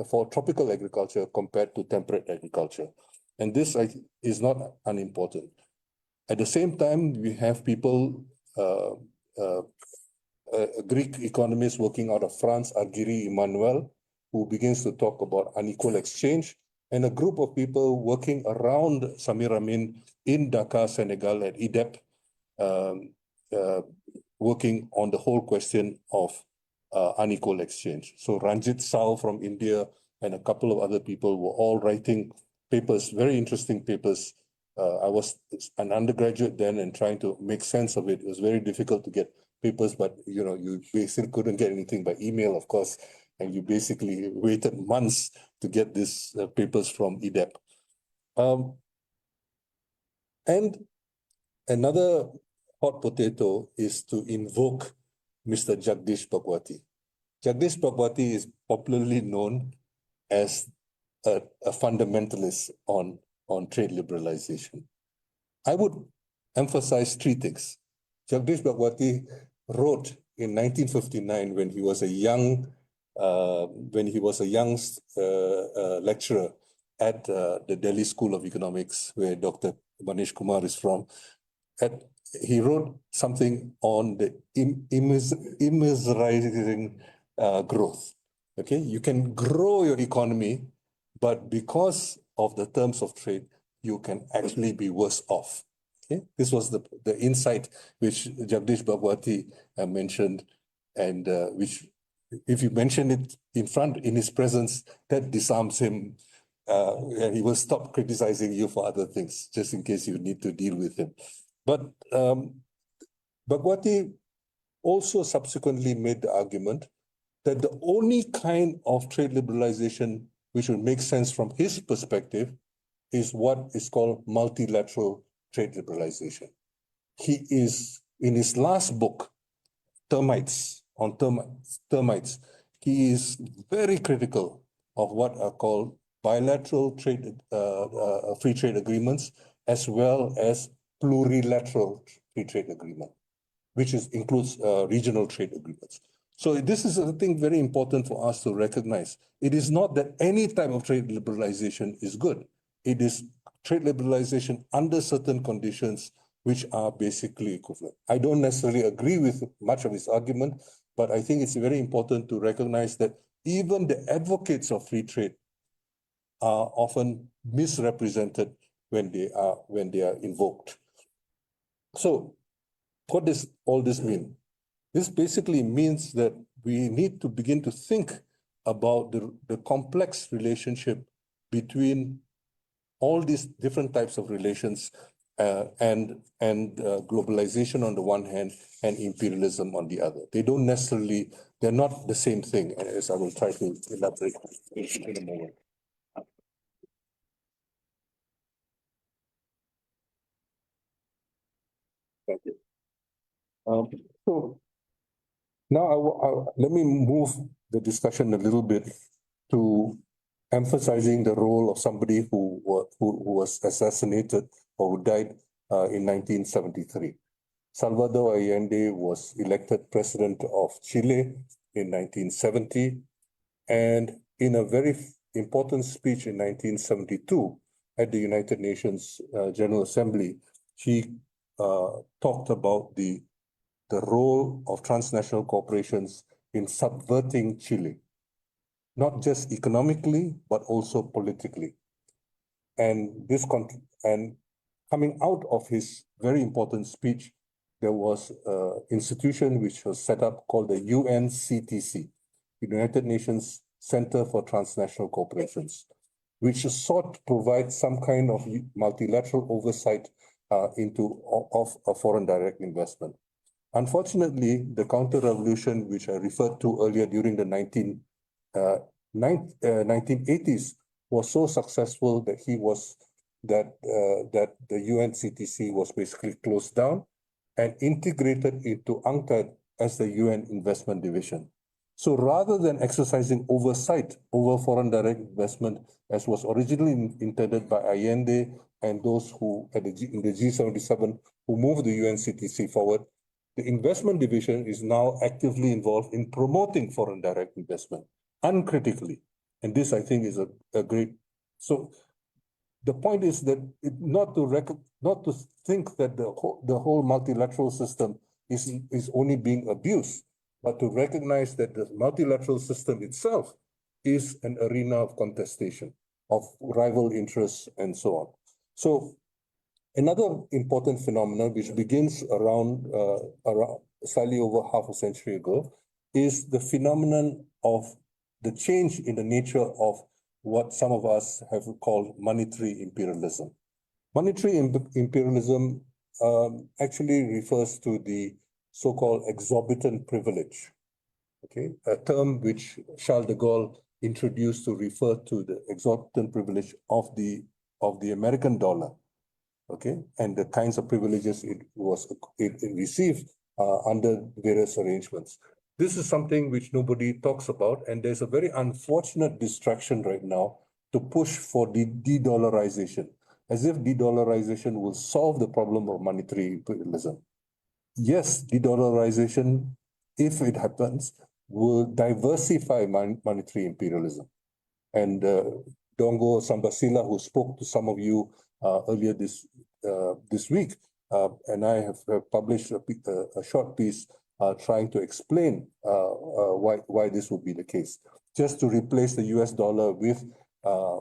for tropical agriculture compared to temperate agriculture. And this is not unimportant. At the same time, we have people, a Greek economist working out of France, Argyri Emmanuel, who begins to talk about unequal exchange, and a group of people working around Samir Amin in Dakar, Senegal, at IDEP, working on the whole question of unequal exchange. So Ranjit Sal from India and a couple of other people were all writing papers, very interesting papers. I was an undergraduate then and trying to make sense of it. It was very difficult to get papers, but you basically couldn't get anything by email, of course, and you basically waited months to get these papers from IDEP. And another hot potato is to invoke Mr. Jagdish Bhagwati. Jagdish Bhagwati is popularly known as a fundamentalist on trade liberalization. I would emphasize 3 things. Jagdish Bhagwati wrote in 1959 when he was a young lecturer at the Delhi School of Economics, where Dr. Manish Kumar is from. He wrote something on the immeasurizing growth. Okay, you can grow your economy, but because of the terms of trade, you can actually be worse off. Okay, this was the insight which Jagdish Bhagwati mentioned, and which, if you mention it in his presence, that disarms him, and he will stop criticizing you for other things, just in case you need to deal with him. But Bhagwati also subsequently made the argument that the only kind of trade liberalization which would make sense from his perspective is what is called multilateral trade liberalization. He is, in his last book, Termites, he is very critical of what are called bilateral trade, free trade agreements, as well as plurilateral free trade agreement, which includes regional trade agreements. So this is, I think, very important for us to recognize. It is not that any type of trade liberalization is good. It is trade liberalization under certain conditions which are basically equivalent. I don't necessarily agree with much of his argument, but I think it's very important to recognize that even the advocates of free trade are often misrepresented when they are invoked. So what does all this mean? This basically means that we need to begin to think about the complex relationship between all these different types of relations and globalization on the one hand and imperialism on the other. They're not the same thing, as I will try to elaborate in a moment. Thank you. So now let me move the discussion a little bit to emphasizing the role of somebody who was assassinated or who died in 1973. Salvador Allende was elected president of Chile in 1970, and in a very important speech in 1972 at the United Nations General Assembly, he talked about the role of transnational corporations in subverting Chile, not just economically, but also politically. And coming out of his very important speech, there was an institution which was set up called the UNCTC, United Nations Center for Transnational Corporations, which sought to provide some kind of multilateral oversight of foreign direct investment. Unfortunately, the counter-revolution, which I referred to earlier during the 1980s, was so successful that that the UNCTC was basically closed down and integrated into UNCTAD as the UN Investment Division. So rather than exercising oversight over foreign direct investment, as was originally intended by Allende and those who in the G77 who moved the UNCTC forward, the investment division is now actively involved in promoting foreign direct investment uncritically. And this, I think, is a great. So the point is that not to think that the whole multilateral system is only being abused, but to recognize that the multilateral system itself is an arena of contestation, of rival interests, and so on. So another important phenomenon, which begins around slightly over half a century ago, is the phenomenon of the change in the nature of what some of us have called monetary imperialism. Monetary imperialism actually refers to the so-called exorbitant privilege, okay, a term which Charles de Gaulle introduced to refer to the exorbitant privilege of the American dollar, okay, and the kinds of privileges it received under various arrangements. This is something which nobody talks about, and there's a very unfortunate distraction right now to push for the de-dollarization, as if de-dollarization will solve the problem of monetary imperialism. Yes, de-dollarization, if it happens, will diversify monetary imperialism. And Dongo Sambasila, who spoke to some of you earlier this week, and I have published a short piece trying to explain why this would be the case. Just to replace the US dollar with the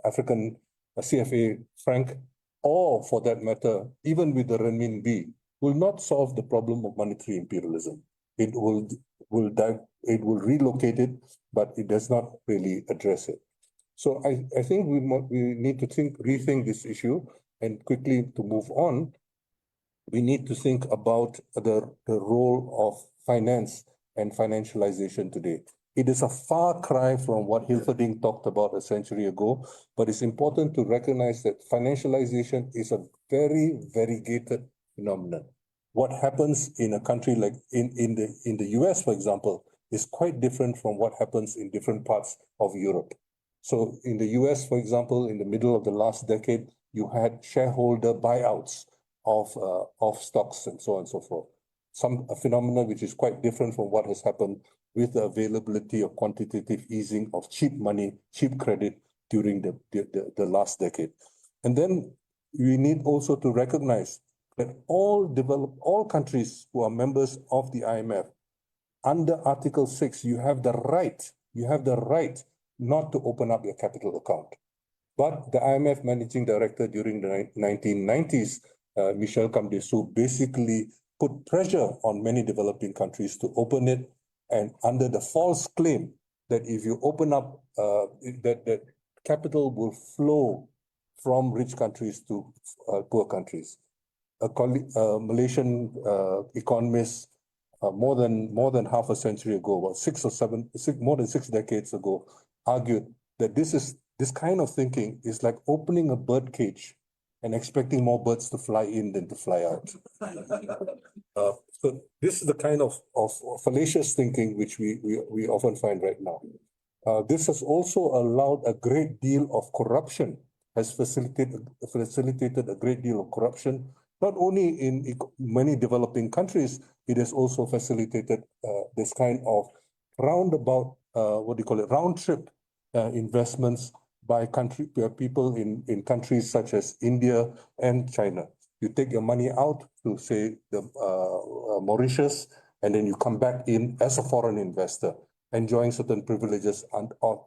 African CFA franc, or for that matter, even with the renminbi, will not solve the problem of monetary imperialism. It will relocate it, but it does not really address it. So I think we need to rethink this issue, and quickly to move on, we need to think about the role of finance and financialization today. It is a far cry from what Hilferding talked about a century ago, but it's important to recognize that financialization is a very variegated phenomenon. What happens in a country like in the US, for example, is quite different from what happens in different parts of Europe. So in the US, for example, in the middle of the last decade, you had shareholder buyouts of stocks and so on and so forth. A phenomenon which is quite different from what has happened with the availability of quantitative easing of cheap money, cheap credit during the last decade. And then we need also to recognize that all countries who are members of the IMF, under Article 6, you have the right not to open up your capital account. But the IMF managing director during the 1990s, Michel Camdessou, basically put pressure on many developing countries to open it, and under the false claim that if you open up, that capital will flow from rich countries to poor countries. A Malaysian economist more than half a century ago, about more than 6 decades ago, argued that this kind of thinking is like opening a bird cage and expecting more birds to fly in than to fly out. So this is the kind of fallacious thinking which we often find right now. This has also allowed a great deal of corruption, has facilitated a great deal of corruption, not only in many developing countries, it has also facilitated this kind of roundabout, round trip investments by people in countries such as India and China. You take your money out to, say, the Mauritius, and then you come back in as a foreign investor, enjoying certain privileges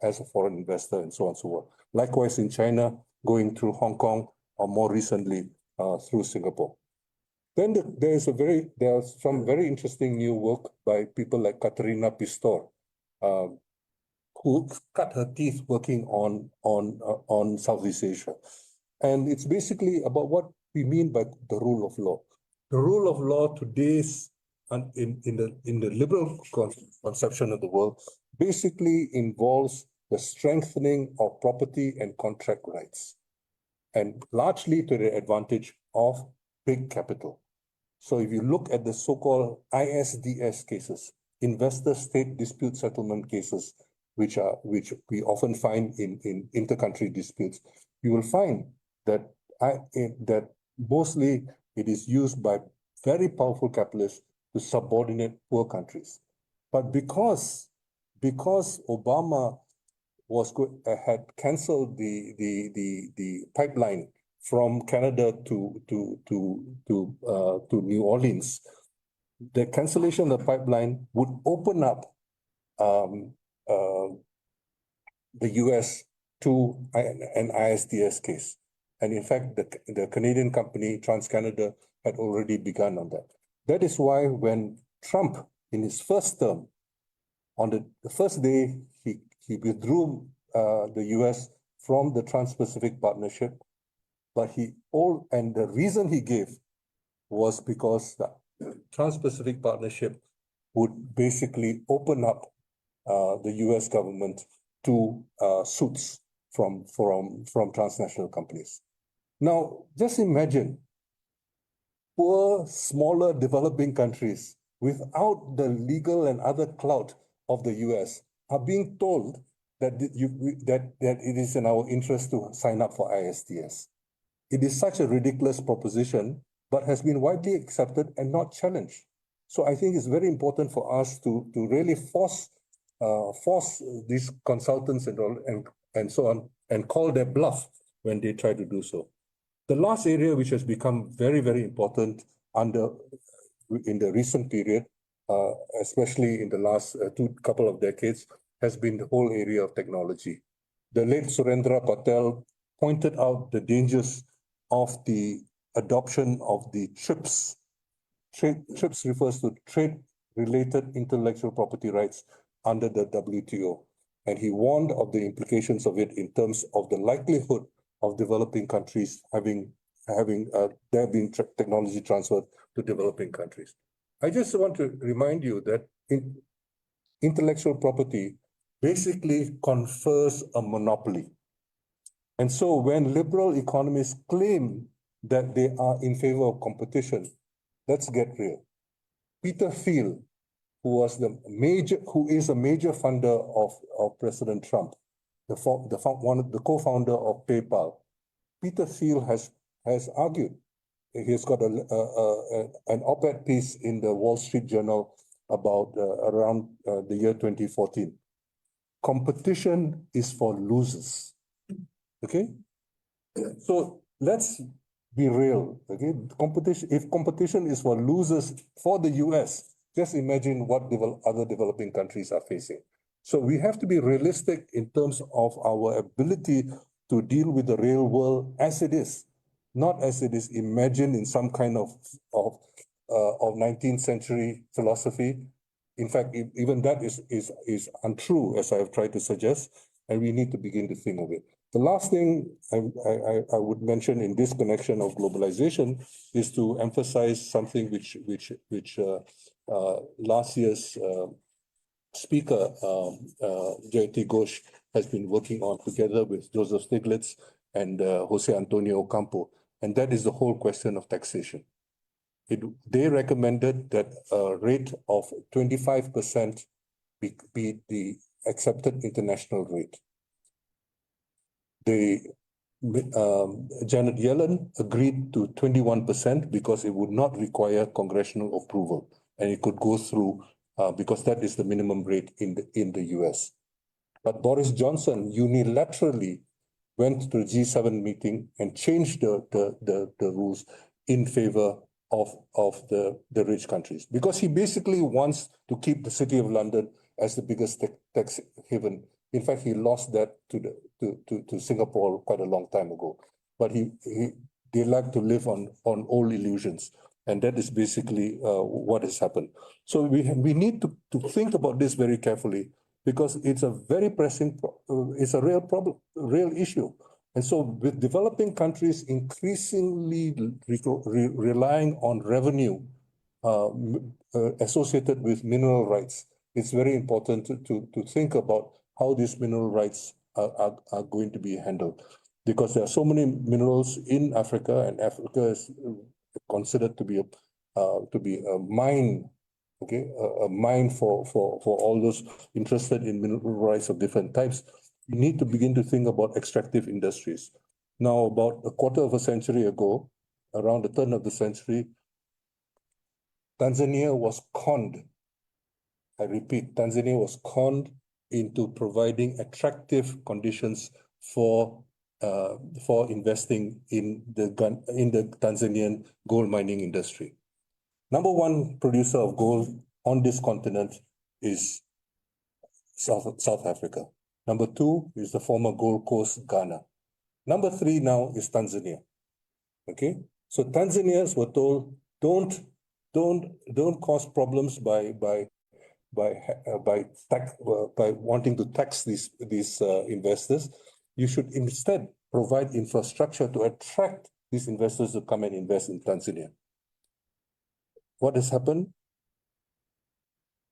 as a foreign investor, and so on and so forth. Likewise in China, going through Hong Kong, or more recently through Singapore. Then there's some very interesting new work by people like Katerina Pistor, who cut her teeth working on Southeast Asia. And it's basically about what we mean by the rule of law. The rule of law today's in the liberal conception of the world basically involves the strengthening of property and contract rights, and largely to the advantage of big capital. So if you look at the so-called ISDS cases, investor-state dispute settlement cases, which we often find in inter-country disputes, you will find that mostly it is used by very powerful capitalists to subordinate poor countries. But because Obama had cancelled the pipeline from Canada to New Orleans, the cancellation of the pipeline would open up the US to an ISDS case. And in fact, the Canadian company, TransCanada, had already begun on that. That is why when Trump, in his first term, on the first day, he withdrew the US from the Trans-Pacific Partnership, and the reason he gave was because the Trans-Pacific Partnership would basically open up the US government to suits from transnational companies. Now, just imagine poor, smaller, developing countries without the legal and other clout of the US are being told that it is in our interest to sign up for ISDS. It is such a ridiculous proposition, but has been widely accepted and not challenged. So I think it's very important for us to really force these consultants and so on, and call their bluff when they try to do so. The last area which has become very, very important in the recent period, especially in the last couple of decades, has been the whole area of technology. The late Surendra Patel pointed out the dangers of the adoption of the TRIPS. TRIPS refers to trade-related intellectual property rights under the WTO. And he warned of the implications of it in terms of the likelihood of developing countries having technology transferred to developing countries. I just want to remind you that intellectual property basically confers a monopoly. And so when liberal economists claim that they are in favor of competition, let's get real. Peter Thiel, who is a major funder of President Trump, the co-founder of PayPal, Peter Thiel has argued. He's got an op-ed piece in the Wall Street Journal about around the year 2014. Competition is for losers. Okay, so let's be real. Okay, if competition is for losers for the US, just imagine what other developing countries are facing. So we have to be realistic in terms of our ability to deal with the real world as it is, not as it is imagined in some kind of 19th century philosophy. In fact, even that is untrue, as I have tried to suggest, and we need to begin to think of it. The last thing I would mention in this connection of globalization is to emphasize something which last year's speaker, Jayati Ghosh, has been working on together with Joseph Stiglitz and Jose Antonio Ocampo, and that is the whole question of taxation. they recommended that a rate of 25% be the accepted international rate. Janet Yellen agreed to 21% because it would not require congressional approval, and it could go through because that is the minimum rate in the US. But Boris Johnson unilaterally went to the G7 meeting and changed the rules in favor of the rich countries, because he basically wants to keep the City of London as the biggest tax haven. In fact, he lost that to Singapore quite a long time ago. But they like to live on old illusions, and that is basically what has happened. So we need to think about this very carefully, because it's a very pressing, it's a real problem, real issue. And so with developing countries increasingly relying on revenue associated with mineral rights, it's very important to think about how these mineral rights are going to be handled. Because there are so many minerals in Africa, and Africa is considered to be a mine, okay, a mine for all those interested in mineral rights of different types. We need to begin to think about extractive industries. Now, about a quarter of a century ago, around the turn of the century, Tanzania was conned. I repeat, Tanzania was conned into providing attractive conditions for investing in the Tanzanian gold mining industry. Number one producer of gold on this continent is South Africa. Number two is the former Gold Coast, Ghana. Number three now is Tanzania. Okay, so Tanzanians were told, don't cause problems by wanting to tax these investors. You should instead provide infrastructure to attract these investors to come and invest in Tanzania. What has happened?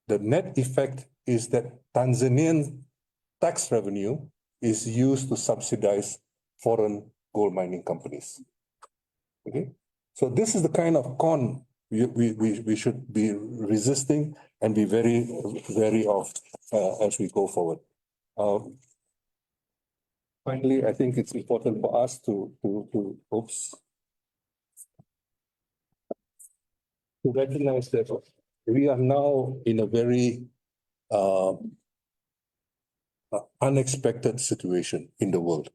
The net effect is that Tanzanian tax revenue is used to subsidize foreign gold mining companies. Okay, so this is the kind of con we should be resisting and be very wary of as we go forward. Finally, I think it's important for us to recognize that we are now in a very unexpected situation in the world.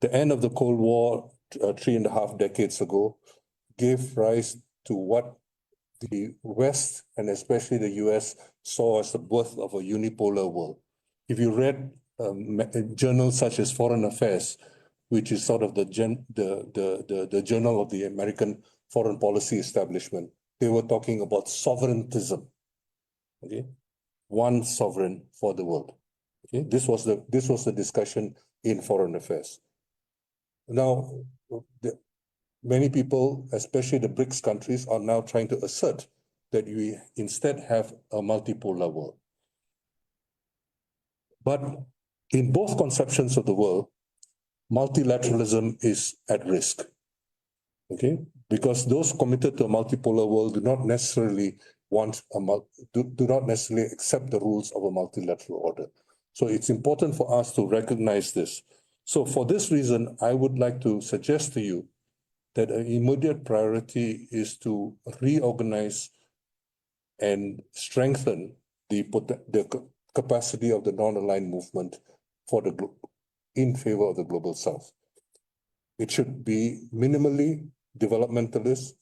The end of the Cold War 3.5 decades ago gave rise to what the West, and especially the US, saw as the birth of a unipolar world. If you read journals such as Foreign Affairs, which is sort of the journal of the American foreign policy establishment, they were talking about sovereigntism. Okay, one sovereign for the world. Okay, this was the discussion in Foreign Affairs. Now, many people, especially the BRICS countries, are now trying to assert that we instead have a multipolar world. But in both conceptions of the world, multilateralism is at risk. Okay, because those committed to a multipolar world do not necessarily accept the rules of a multilateral order. So it's important for us to recognize this. So for this reason, I would like to suggest to you that an immediate priority is to reorganize and strengthen the capacity of the non-aligned movement in favor of the Global South. It should be minimally developmentalist,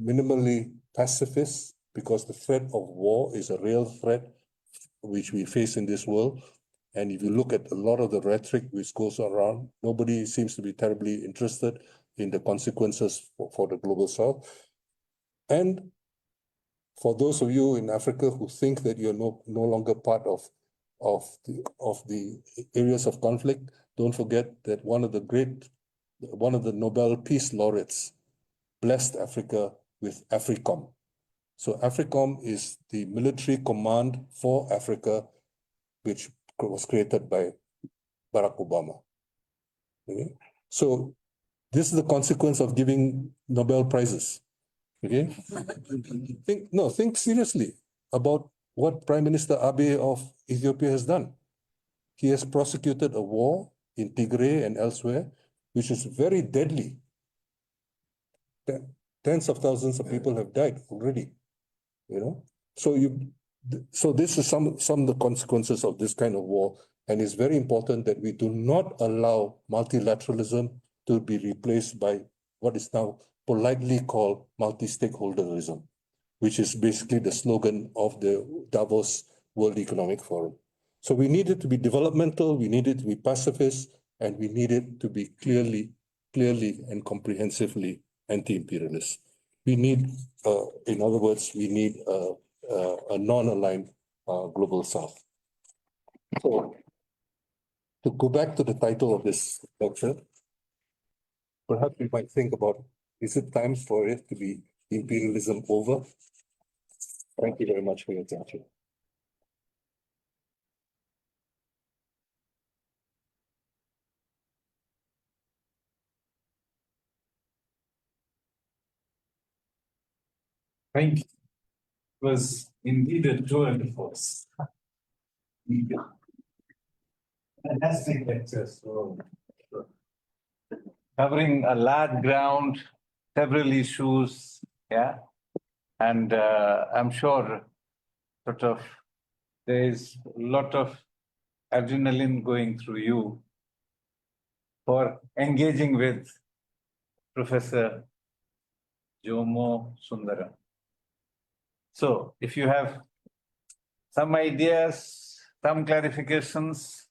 minimally pacifist, because the threat of war is a real threat which we face in this world. And if you look at a lot of the rhetoric which goes around, nobody seems to be terribly interested in the consequences for the Global South. And for those of you in Africa who think that you're no longer part of the areas of conflict, don't forget that one of the Nobel Peace Laureates blessed Africa with AFRICOM. So AFRICOM is the military command for Africa, which was created by Barack Obama. Okay? So this is the consequence of giving Nobel Prizes. Okay? Think seriously about what Prime Minister Abiy of Ethiopia has done. He has prosecuted a war in Tigray and elsewhere, which is very deadly. Tens of thousands of people have died already. So this is some of the consequences of this kind of war, and it's very important that we do not allow multilateralism to be replaced by what is now politely called multi-stakeholderism, which is basically the slogan of the Davos World Economic Forum. So we need it to be developmental, we need it to be pacifist, and we need it to be clearly and comprehensively anti-imperialist. We need, in other words, we need a non-aligned global South. So to go back to the title of this lecture, perhaps we might think about, is it time for it to be imperialism over? Thank you very much for your attention. Thank you. It was indeed a tour de force. Fantastic lecture. So, covering a large ground, several issues, yeah. And I'm sure sort of there is a lot of adrenaline going through you for engaging with Professor Jomo Sundaram. So if you have some ideas, some clarifications,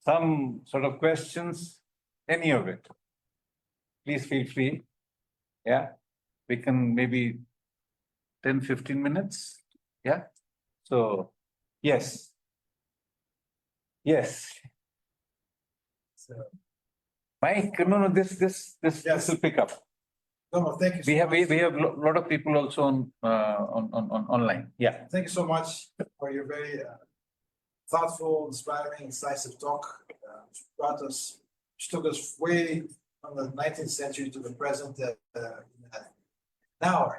some sort of questions, any of it, please feel free. Yeah, we can maybe 10, 15 minutes. Yeah. So, yes. Yes. So, Mike, no, this will pick up. No, thank you. We have a lot of people also on online. Yeah. Thank you so much for your very thoughtful, inspiring, incisive talk. Which took us way from the 19th century to the present now.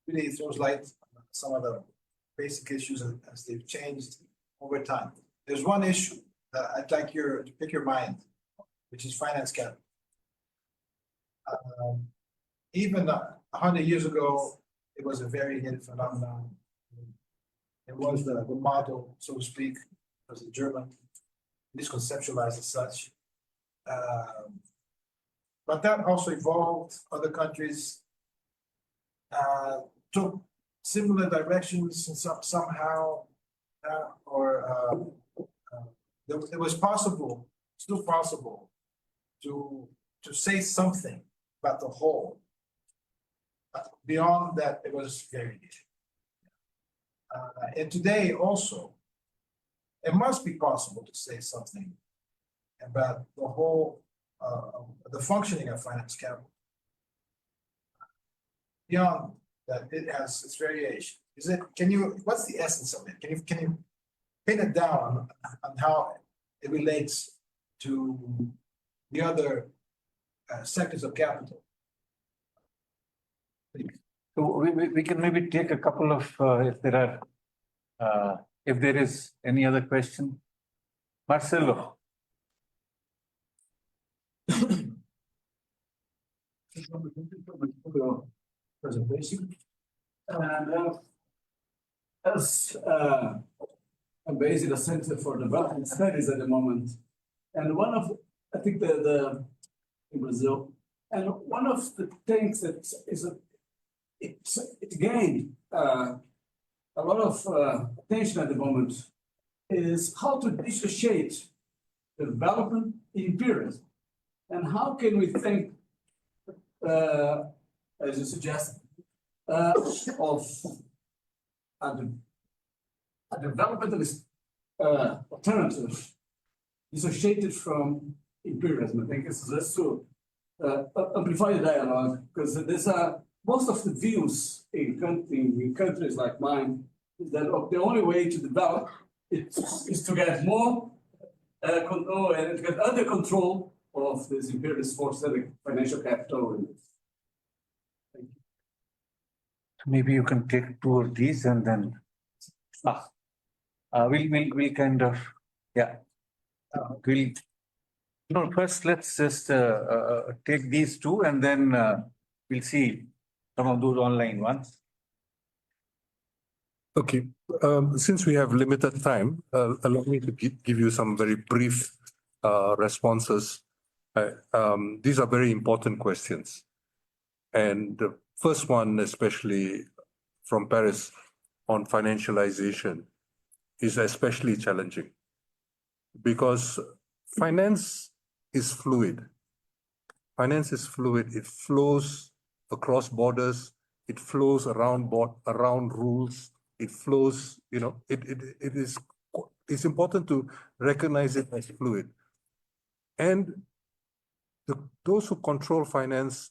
Really throws light on some of the basic issues as they've changed over time. There's one issue I'd like to pick your mind, which is finance capital. Even 100 years ago, it was a very hidden phenomenon. It was the model, so to speak, it was a German, it is conceptualized as such. But that also evolved. Other countries took similar directions and somehow, it was possible, still possible, to say something about the whole. Beyond that, it was very easy. And today also, it must be possible to say something about the whole, the functioning of finance capital. Beyond that, it has its variation. What's the essence of it? Can you pin it down on how it relates to the other sectors of capital? So we can maybe take a couple of if there is any other question. Marcelo. Presentation. And as I'm based in the Center for Development Studies at the moment, and I think in Brazil, and one of the things that it gained a lot of attention at the moment is how to dissociate development and imperialism, and how can we think, as you suggest, of a developmentalist alternative dissociated from imperialism. I think it's just to amplify the dialogue, because there's most of the views in countries like mine is that the only way to develop is to get more control and to get under control of this imperialist force and the financial capital. maybe you can take two of these and then we'll kind of we'll no first let's just take these two and then we'll see some of those online ones. Okay, since we have limited time, allow me to give you some very brief responses. These are very important questions. And the first one, especially from Paris on financialization, is especially challenging because finance is fluid. Finance is fluid. It flows across borders. It flows around rules. It flows, it's important to recognize it as fluid. And those who control finance,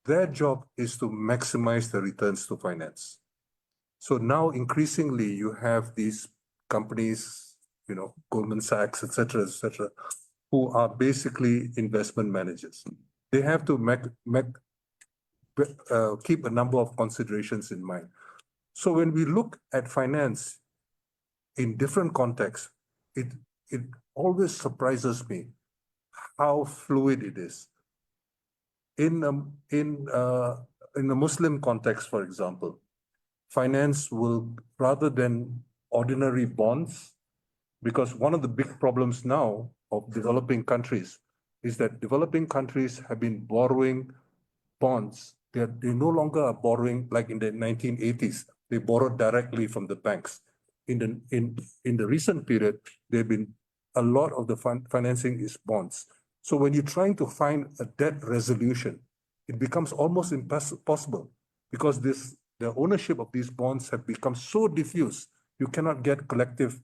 their job is to maximize the returns to finance. So now increasingly you have these companies, Goldman Sachs, et cetera, who are basically investment managers. They have to keep a number of considerations in mind. So when we look at finance in different contexts, it always surprises me how fluid it is. In a Muslim context, for example, finance will, rather than ordinary bonds, because one of the big problems now of developing countries is that developing countries have been borrowing bonds. They no longer are borrowing like in the 1980s. They borrowed directly from the banks. In the recent period, there have been a lot of the financing is bonds. So when you're trying to find a debt resolution, it becomes almost impossible because the ownership of these bonds have become so diffuse, you cannot get collective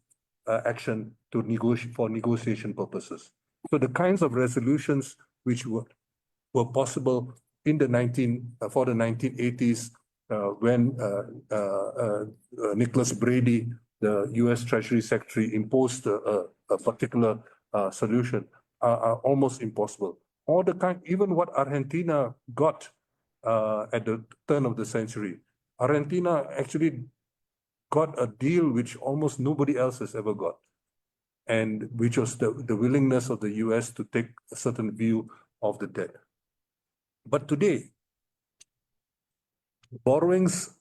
action to negotiate for negotiation purposes. So the kinds of resolutions which were possible in the 1980s when Nicholas Brady, the US Treasury Secretary, imposed a particular solution are almost impossible. Or even what Argentina got at the turn of the century. Argentina actually got a deal which almost nobody else has ever got, and which was the willingness of the US to take a certain view of the debt. But today, borrowings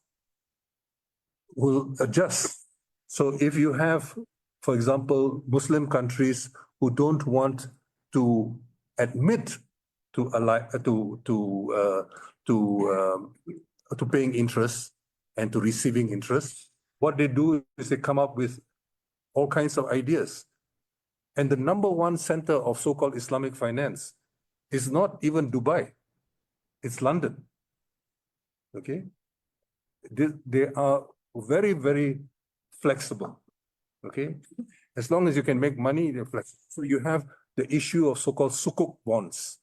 will adjust. So if you have, for example, Muslim countries who don't want to admit to paying interest and to receiving interest, what they do is they come up with all kinds of ideas. And the number one center of so-called Islamic finance is not even Dubai, it's London. Okay? They are very, very flexible. Okay? As long as you can make money, they're flexible. So you have the issue of so-called sukuk bonds,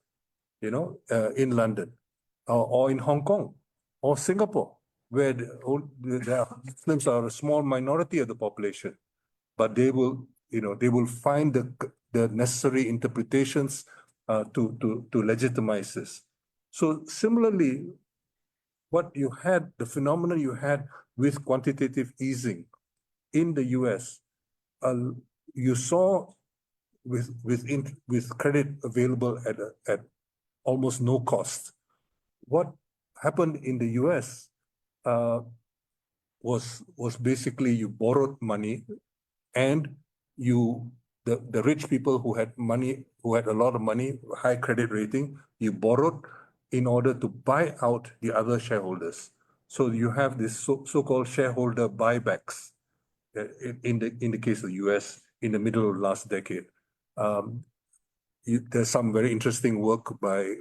in London, or in Hong Kong, or Singapore, where the Muslims are a small minority of the population, but they will find the necessary interpretations to legitimize this. So similarly, the phenomenon you had with quantitative easing in the US, you saw with credit available at almost no cost. What happened in the US was basically you borrowed money, and the rich people who had money, who had a lot of money, high credit rating, you borrowed in order to buy out the other shareholders. So you have this so-called shareholder buybacks in the case of the US in the middle of last decade. There's some very interesting work by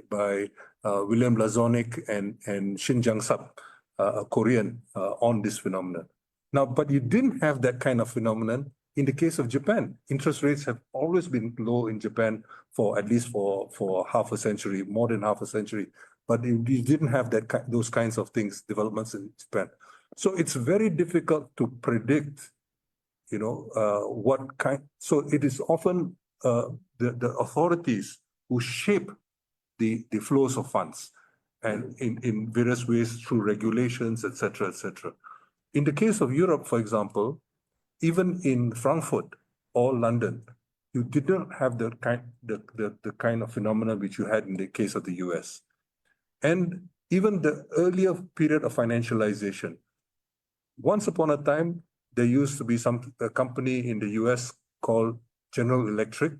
William Blazonic and Shin Jang-sap, a Korean, on this phenomenon. Now, but you didn't have that kind of phenomenon in the case of Japan. Interest rates have always been low in Japan for at least for half a century, more than half a century. But you didn't have those kinds of things, developments in Japan. So it's very difficult to predict, what kind. So it is often the authorities who shape the flows of funds. and in various ways through regulations, etc., etc. In the case of Europe, for example, even in Frankfurt or London, you did not have the kind of phenomena which you had in the case of the US. And even the earlier period of financialization. Once upon a time, there used to be a company in the US called General Electric,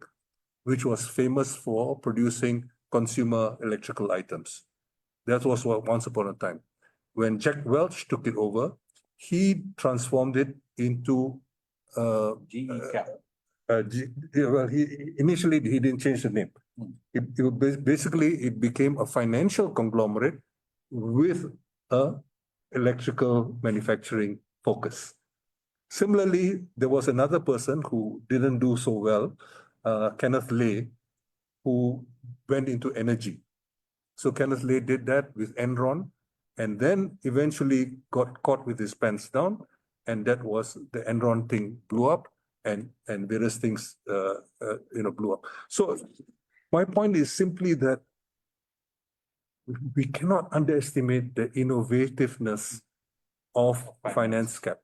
which was famous for producing consumer electrical items. That was once upon a time. When Jack Welch took it over, he transformed it into GE Cap. well, initially he didn't change the name. Basically, it became a financial conglomerate with a electrical manufacturing focus. Similarly, there was another person who didn't do so well, Kenneth Lay, who went into energy. So Kenneth Lay did that with Enron, and then eventually got caught with his pants down, and that was the Enron thing blew up, and various things blew up. So my point is simply that we cannot underestimate the innovativeness of finance cap.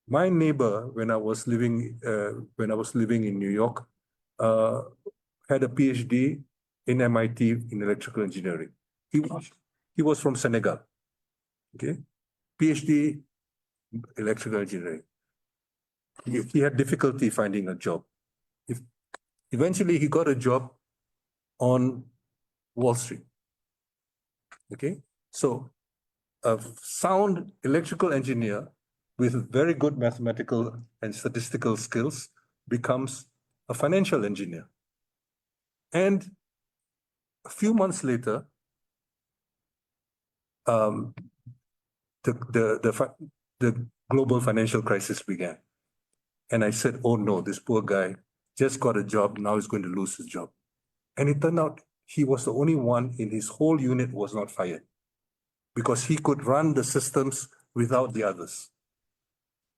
My neighbor, when I was living in New York, had a PhD in MIT in electrical engineering. He was from Senegal. Okay, PhD electrical engineering. He had difficulty finding a job. Eventually, he got a job on Wall Street. Okay, so a sound electrical engineer with very good mathematical and statistical skills becomes a financial engineer. And a few months later, the global financial crisis began. And I said, oh no, this poor guy just got a job, now he's going to lose his job. And it turned out he was the only one in his whole unit was not fired because he could run the systems without the others.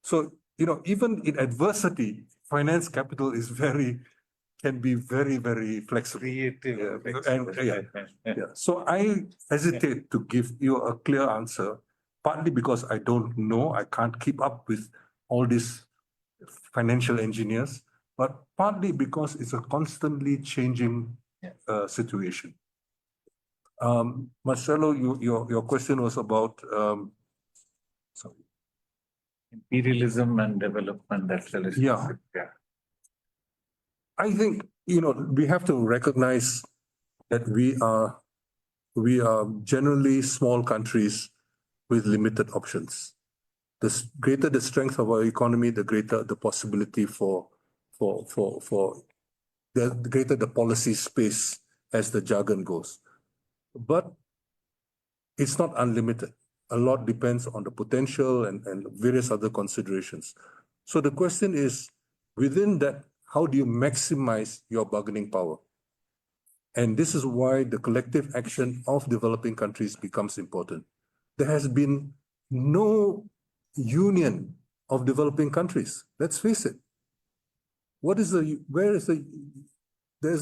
So, even in adversity, finance capital can be very, very flexible. Creative. So I hesitate to give you a clear answer, partly because I don't know, I can't keep up with all these financial engineers, but partly because it's a constantly changing situation. Marcelo, your question was about Imperialism and development, that relationship. Yeah. I think, we have to recognize that we are generally small countries with limited options. The greater the strength of our economy, the greater the possibility for the greater the policy space, as the jargon goes. But it's not unlimited. A lot depends on the potential and various other considerations. So the question is, within that, how do you maximize your bargaining power? And this is why the collective action of developing countries becomes important. There has been no union of developing countries. Let's face it. There's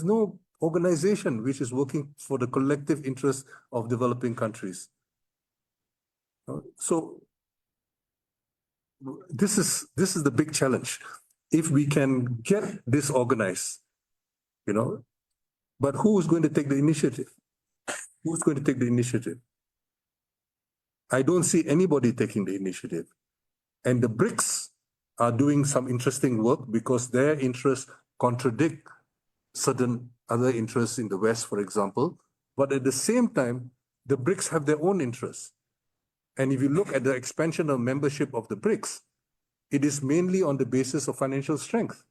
no organization which is working for the collective interest of developing countries. So this is the big challenge. If we can get this organized, but who's going to take the initiative? Who's going to take the initiative? I don't see anybody taking the initiative. And the BRICS are doing some interesting work because their interests contradict certain other interests in the West, for example. But at the same time, the BRICS have their own interests. And if you look at the expansion of membership of the BRICS, it is mainly on the basis of financial strength.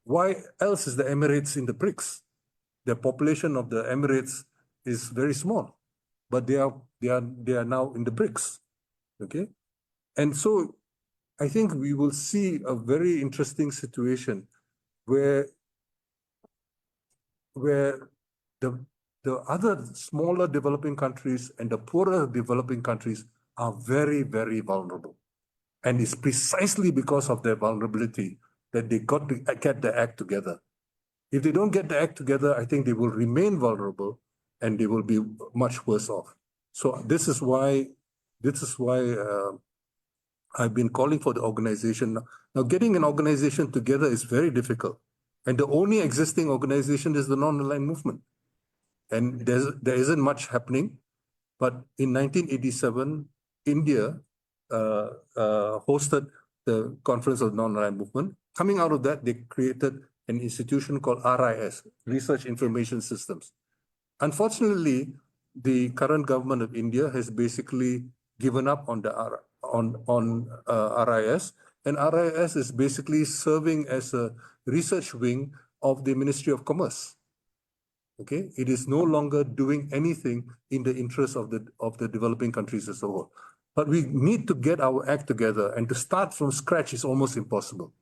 Why else is the Emirates in the BRICS? The population of the Emirates is very small, but they are now in the BRICS. Okay, and so I think we will see a very interesting situation where the other smaller developing countries and the poorer developing countries are very, very vulnerable. And it's precisely because of their vulnerability that they got to get the act together. If they don't get the act together, I think they will remain vulnerable and they will be much worse off. So this is why I've been calling for the organization. Now, getting an organization together is very difficult. And the only existing organization is the non-aligned movement. And there isn't much happening. But in 1987, India hosted the Conference of Non-Aligned Movement. Coming out of that, they created an institution called RIS, Research Information Systems. Unfortunately, the current government of India has basically given up on the RIS, and RIS is basically serving as a research wing of the Ministry of Commerce. Okay, it is no longer doing anything in the interest of the developing countries as a whole. But we need to get our act together, and to start from scratch is almost impossible.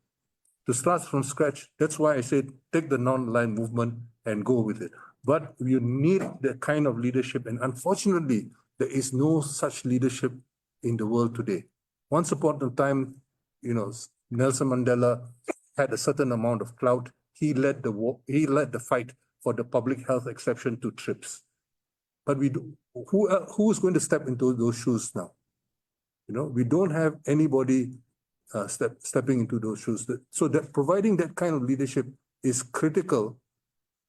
To start from scratch, that's why I said take the non-aligned movement and go with it. But you need that kind of leadership, and unfortunately, there is no such leadership in the world today. Once upon a time, Nelson Mandela had a certain amount of clout. He led the war. He led the fight for the public health exception to TRIPS. But who is going to step into those shoes now? We don't have anybody stepping into those shoes. So that providing that kind of leadership is critical.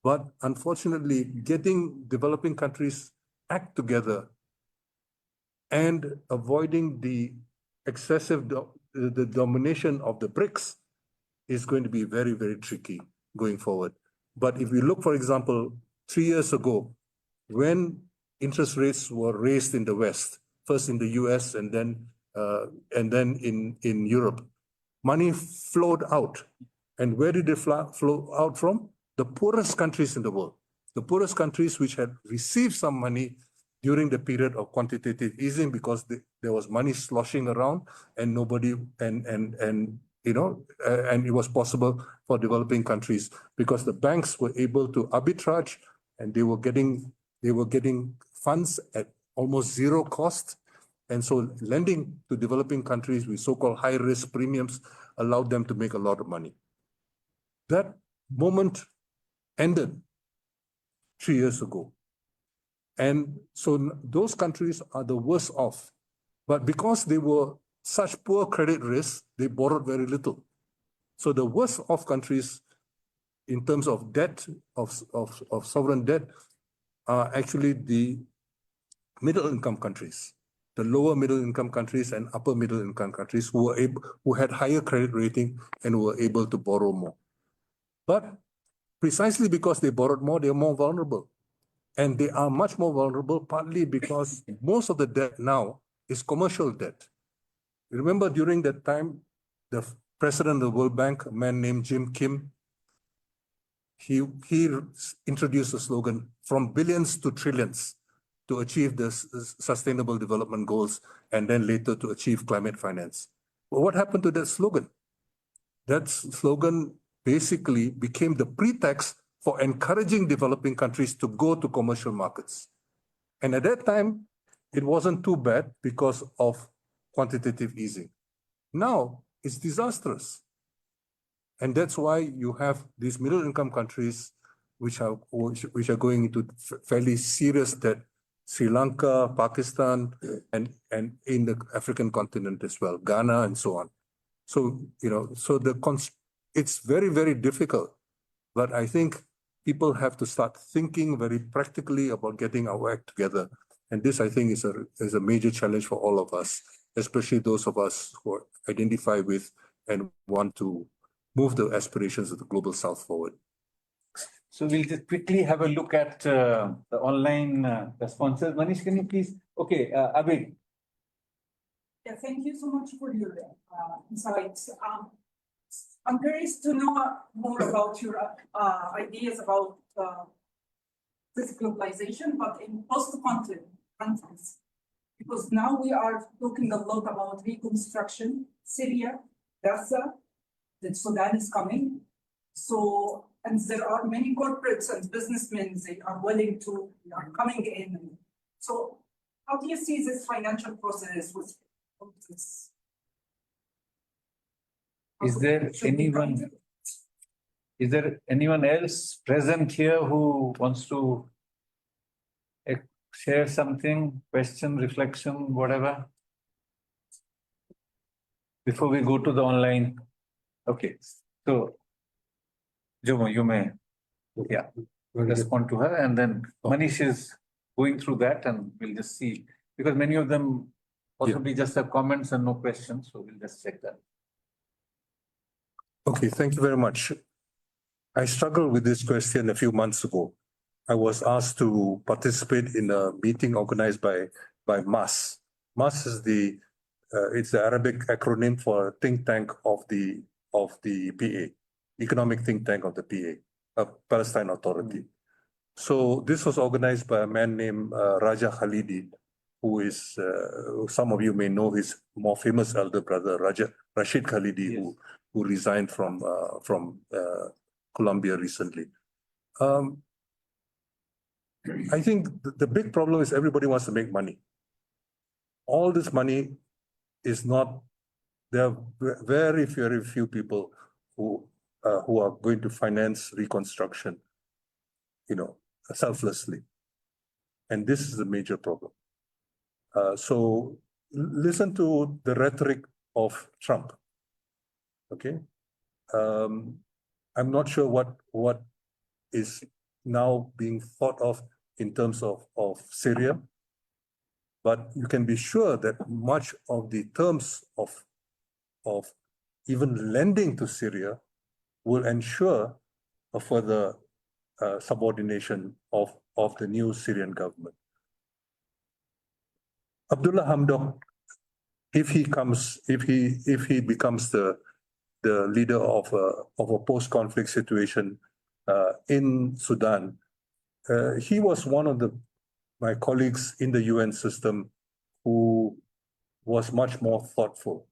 But unfortunately, getting developing countries act together and avoiding the excessive the domination of the BRICS is going to be very, very tricky going forward. But if we look, for example, 3 years ago, when interest rates were raised in the West, first in the US and then in Europe, money flowed out. And where did it flow out from? The poorest countries in the world. The poorest countries which had received some money during the period of quantitative easing because there was money sloshing around and nobody and it was possible for developing countries because the banks were able to arbitrage and they were getting funds at almost zero cost. And so lending to developing countries with so-called high-risk premiums allowed them to make a lot of money. That moment ended 3 years ago. And so those countries are the worst off. But because they were such poor credit risk, they borrowed very little. So the worst off countries in terms of debt, of sovereign debt, are actually the middle income countries, the lower middle income countries and upper middle income countries who had higher credit rating and were able to borrow more. But precisely because they borrowed more, they are more vulnerable. And they are much more vulnerable partly because most of the debt now is commercial debt. Remember during that time, the president of the World Bank, a man named Jim Kim, he introduced the slogan, from billions to trillions, to achieve the sustainable development goals and then later to achieve climate finance. Well, what happened to that slogan? That slogan basically became the pretext for encouraging developing countries to go to commercial markets. And at that time, it wasn't too bad because of quantitative easing. Now, it's disastrous. And that's why you have these middle income countries which are going into fairly serious debt. Sri Lanka, Pakistan, and in the African continent as well, Ghana and so on. So, it's very, very difficult. But I think people have to start thinking very practically about getting our act together. And this, I think, is a major challenge for all of us, especially those of us who identify with and want to move the aspirations of the Global South forward. So we'll just quickly have a look at the online responses. Manish, can you please? Okay, Abid. Yeah, thank you so much for your insights. I'm curious to know more about your ideas about this globalization, but in post-conflict countries. Because now we are talking a lot about reconstruction, Syria, Gaza, that Sudan is coming. So, and there are many corporates and businessmen, they are willing to, are coming in. So how do you see this financial process with this? Is there anyone else present here who wants to share something, question, reflection, whatever? Before we go to the online. Okay, so Jomo, you may respond to her, and then Manish is going through that, and we'll just see, because many of them possibly just have comments and no questions, so we'll just check that. Okay, thank you very much. I struggled with this question a few months ago. I was asked to participate in a meeting organized by MAS. MAS is it's the Arabic acronym for think tank of the PA, economic think tank of the PA, Palestine Authority. So this was organized by a man named Raja Khalidi, who is, some of you may know his more famous elder brother, Rashid Khalidi, Yes. who resigned from Colombia recently. I think the big problem is everybody wants to make money. All this money is not, there are very few people who are going to finance reconstruction, selflessly. And this is a major problem. So listen to the rhetoric of Trump. Okay. I'm not sure what is now being thought of in terms of Syria, but you can be sure that much of the terms of even lending to Syria will ensure a further subordination of the new Syrian government. Abdullah Hamdok, if he becomes the leader of a post-conflict situation in Sudan, he was one of my colleagues in the UN system who was much more thoughtful.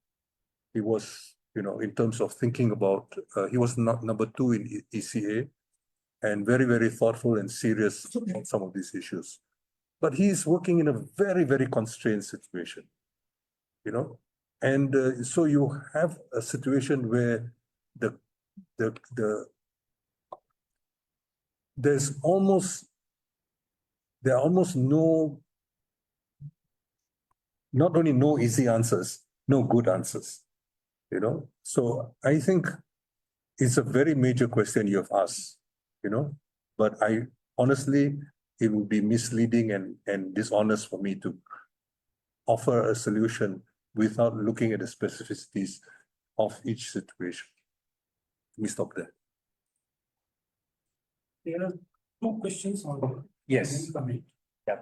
He was, in terms of thinking about, he was number 2 in ECA, and very, very thoughtful and serious on some of these issues. But he's working in a very, very constrained situation, and so you have a situation where there are almost not only no easy answers, no good answers, So I think it's a very major question you have asked, but honestly, it would be misleading and dishonest for me to offer a solution without looking at the specificities of each situation. Let me stop there. There are 2 questions on Yes. comment. Yeah.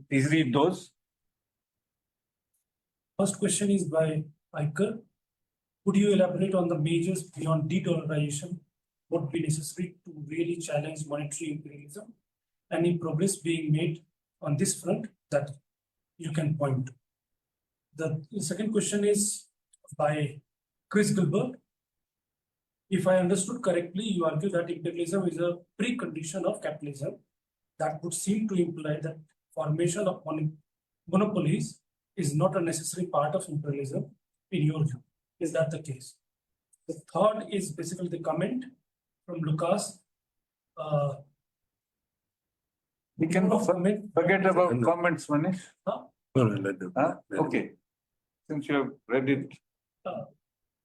Please read those. First question is by Iker. Could you elaborate on the measures beyond de-dollarization would be necessary to really challenge monetary imperialism? Any progress being made on this front that you can point to? The second question is by Chris Gilbert. If I understood correctly, you argue that imperialism is a precondition of capitalism. That would seem to imply that formation of monopolies is not a necessary part of imperialism in your view. Is that the case? The third is basically the comment from Lucas. We can forget about comments, Manish. No, let them. Okay. Since you have read it.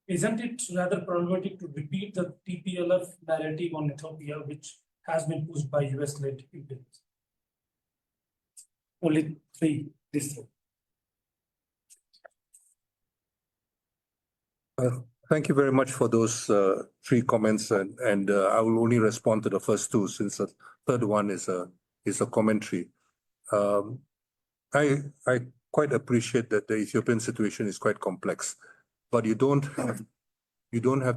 Isn't it rather problematic to repeat the TPLF narrative on Ethiopia, which has been pushed by US-led imperialism? Only 3, this 3. Thank you very much for those 3 comments, and I will only respond to the first 2 since the third one is a commentary. I quite appreciate that the Ethiopian situation is quite complex, but you don't have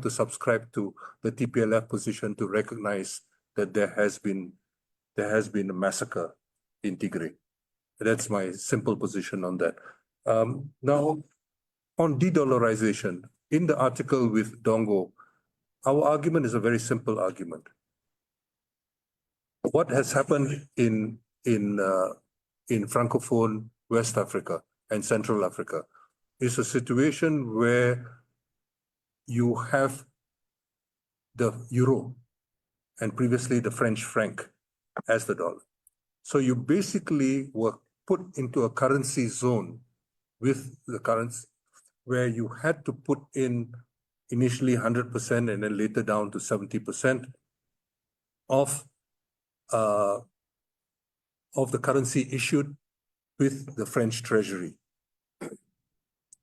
to subscribe to the TPLF position to recognize that there has been a massacre in Tigray. That's my simple position on that. Now, on de-dollarization, in the article with Dongo, our argument is a very simple argument. What has happened in Francophone West Africa and Central Africa is a situation where you have the euro and previously the French franc as the dollar. So you basically were put into a currency zone with the currency where you had to put in initially 100% and then later down to 70% of the currency issued with the French treasury.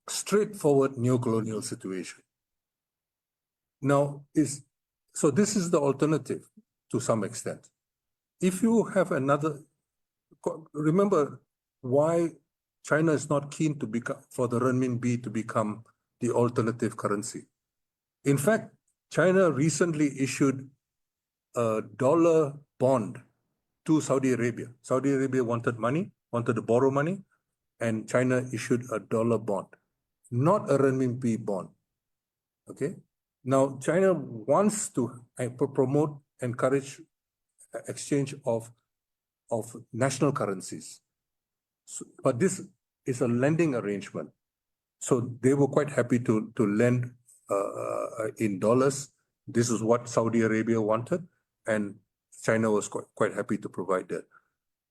Straightforward neocolonial situation. Now, so this is the alternative to some extent. If you have another, remember why China is not keen to become, for the renminbi to become the alternative currency. In fact, China recently issued a dollar bond to Saudi Arabia. Saudi Arabia wanted money, wanted to borrow money, and China issued a dollar bond, not a renminbi bond. Okay. Now, China wants to promote, encourage exchange of national currencies. So, but this is a lending arrangement. So they were quite happy to lend in dollars. This is what Saudi Arabia wanted, and China was quite happy to provide that.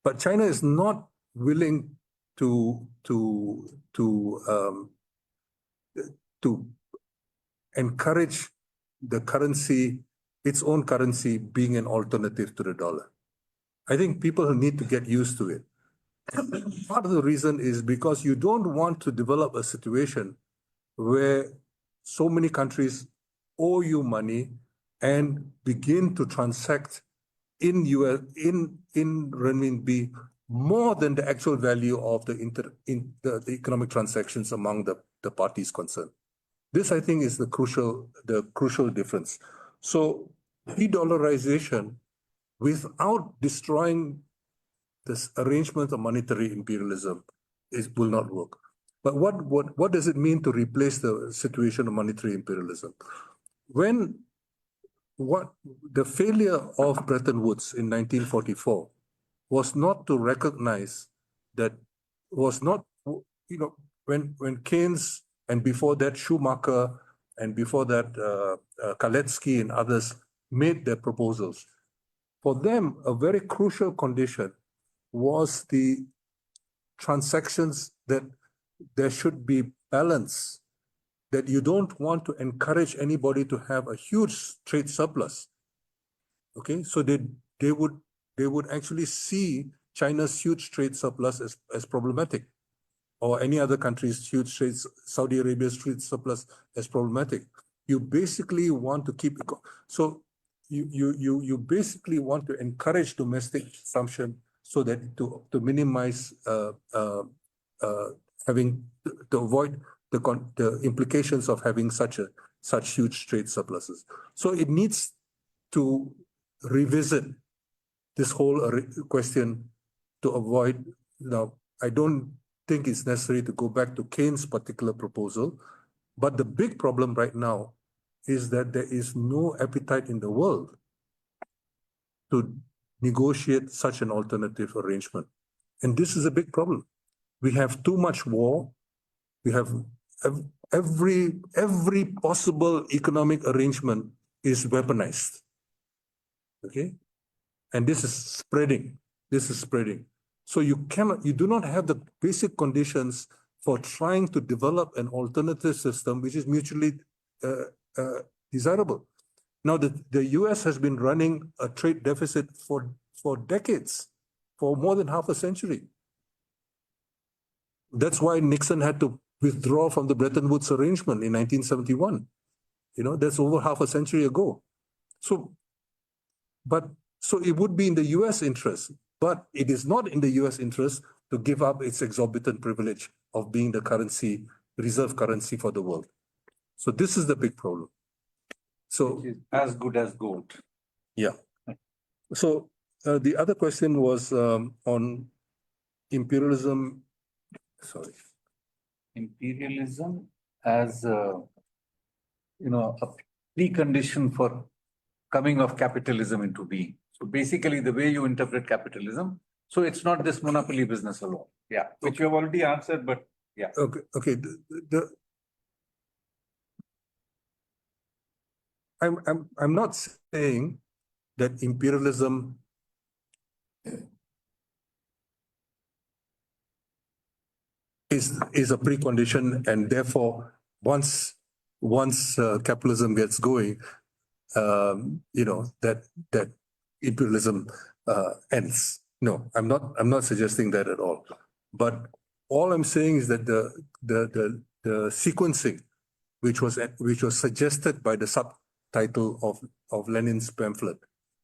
But China is not willing to encourage the currency, its own currency, being an alternative to the dollar. I think people need to get used to it. Part of the reason is because you don't want to develop a situation where so many countries owe you money and begin to transact in renminbi more than the actual value of the economic transactions among the parties concerned. This, I think, is the crucial difference. So de-dollarization without destroying this arrangement of monetary imperialism will not work. But what does it mean to replace the situation of monetary imperialism? The failure of Bretton Woods in 1944 was not to recognize that, was not, when Keynes and before that Schumacher and before that Kaletsky and others made their proposals. For them, a very crucial condition was the transactions, that there should be balance, that you don't want to encourage anybody to have a huge trade surplus. Okay, so they would actually see China's huge trade surplus as problematic, or any other country's huge trade, Saudi Arabia's trade surplus as problematic. You basically want to keep it. So you basically want to encourage domestic consumption so that to minimize having to avoid the implications of having such huge trade surpluses. So it needs to revisit this whole question to avoid. Now, I don't think it's necessary to go back to Keynes' particular proposal, but the big problem right now is that there is no appetite in the world to negotiate such an alternative arrangement. And this is a big problem. We have too much war. We have every possible economic arrangement is weaponized. Okay? And this is spreading. So you do not have the basic conditions for trying to develop an alternative system which is mutually desirable. Now, the US has been running a trade deficit for decades, for more than half a century. That's why Nixon had to withdraw from the Bretton Woods arrangement in 1971. That's over half a century ago. So it would be in the US interest, but it is not in the US interest to give up its exorbitant privilege of being the reserve currency for the world. So this is the big problem. So Which is as good as gold. Yeah. So the other question was on imperialism. Sorry. Imperialism as a precondition for coming of capitalism into being. So basically, the way you interpret capitalism. So it's not this monopoly business alone. Yeah, which you have already answered, but yeah. Okay. I'm not saying that imperialism is a precondition, and therefore once capitalism gets going, that imperialism ends. No, I'm not suggesting that at all. But all I'm saying is that the sequencing, which was suggested by the subtitle of Lenin's pamphlet,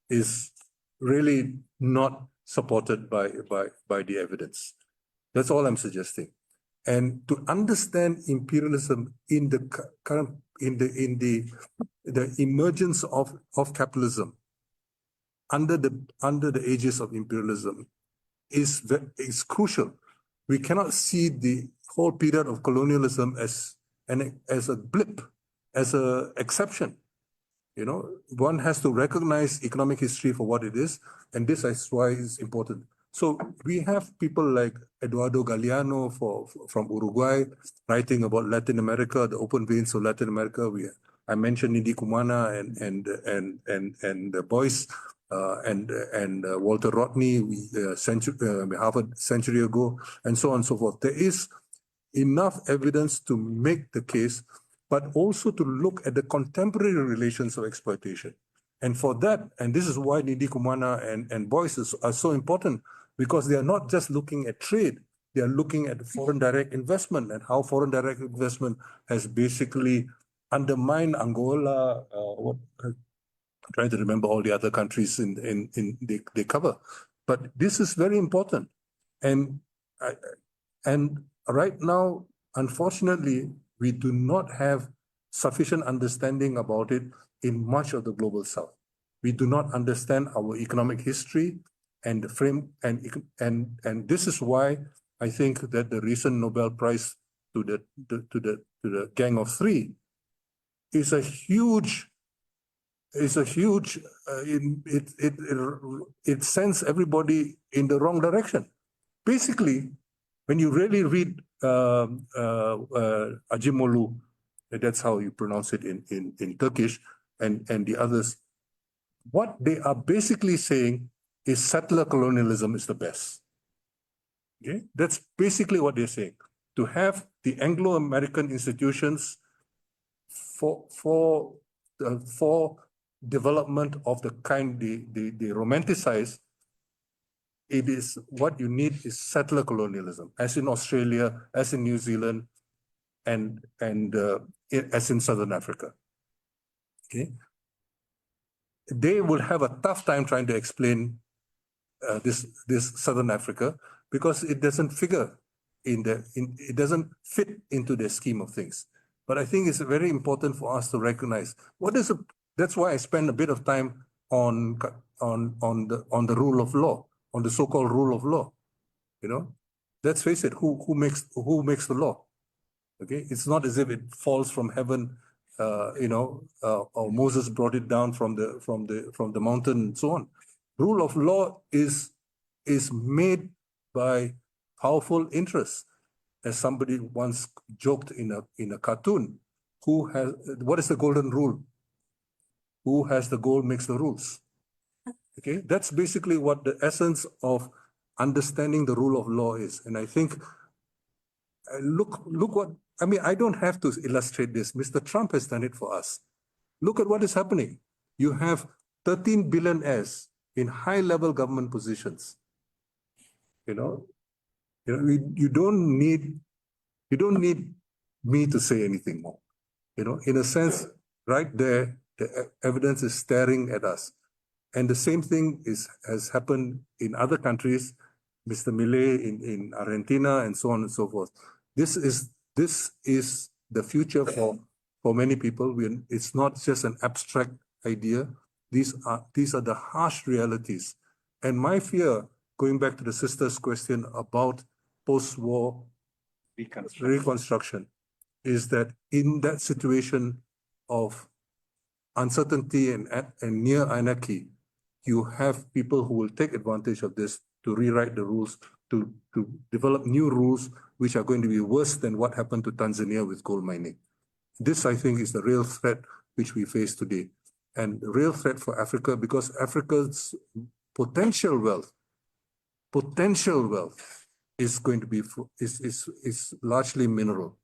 is really not supported by the evidence. That's all I'm suggesting. And to understand imperialism in the current in the emergence of capitalism under the aegis of imperialism is crucial. We cannot see the whole period of colonialism as a blip, as an exception. One has to recognize economic history for what it is, and this is why it's important. So we have people like Eduardo Galeano from Uruguay writing about Latin America, the open veins of Latin America. I mentioned Nidi Kumana and Boyce and Walter Rodney, Harvard century ago, and so on and so forth. There is enough evidence to make the case, but also to look at the contemporary relations of exploitation. And for that, and this is why Nidi Kumana and Boyce are so important, because they are not just looking at trade, they are looking at foreign direct investment and how foreign direct investment has basically undermined Angola, I'm trying to remember all the other countries they cover. But this is very important. And right now, unfortunately, we do not have sufficient understanding about it in much of the global south. We do not understand our economic history and the frame, and this is why I think that the recent Nobel Prize to the Gang of Three is a huge. It sends everybody in the wrong direction. Basically, when you really read Acimoglu, that's how you pronounce it in Turkish, and the others, what they are basically saying is settler colonialism is the best. Okay, that's basically what they're saying. To have the Anglo-American institutions for development of the kind they romanticize, it is what you need is settler colonialism, as in Australia, as in New Zealand, and as in Southern Africa. Okay, they will have a tough time trying to explain this Southern Africa, because it doesn't figure it doesn't fit into their scheme of things. But I think it's very important for us to recognize that's why I spend a bit of time on the rule of law, on the so-called rule of law. Let's face it, who makes the law? Okay, it's not as if it falls from heaven, or Moses brought it down from the mountain and so on. Rule of law is made by powerful interests. As somebody once joked in a cartoon, what is the golden rule? Who has the gold makes the rules. Okay, that's basically what the essence of understanding the rule of law is. And I think, look what, I don't have to illustrate this. Mr. Trump has done it for us. Look at what is happening. You have 13 billionaires in high-level government positions. You don't need me to say anything more. In a sense, right there, the evidence is staring at us. And the same thing has happened in other countries, Mr. Milei in Argentina, and so on and so forth. This is the future for many people. It's not just an abstract idea. These are the harsh realities. And my fear, going back to the sister's question about post-war reconstruction, is that in that situation of uncertainty and near anarchy, you have people who will take advantage of this to rewrite the rules, to develop new rules which are going to be worse than what happened to Tanzania with gold mining. This, I think, is the real threat which we face today, and the real threat for Africa, because Africa's potential wealth is going to be is largely mineral.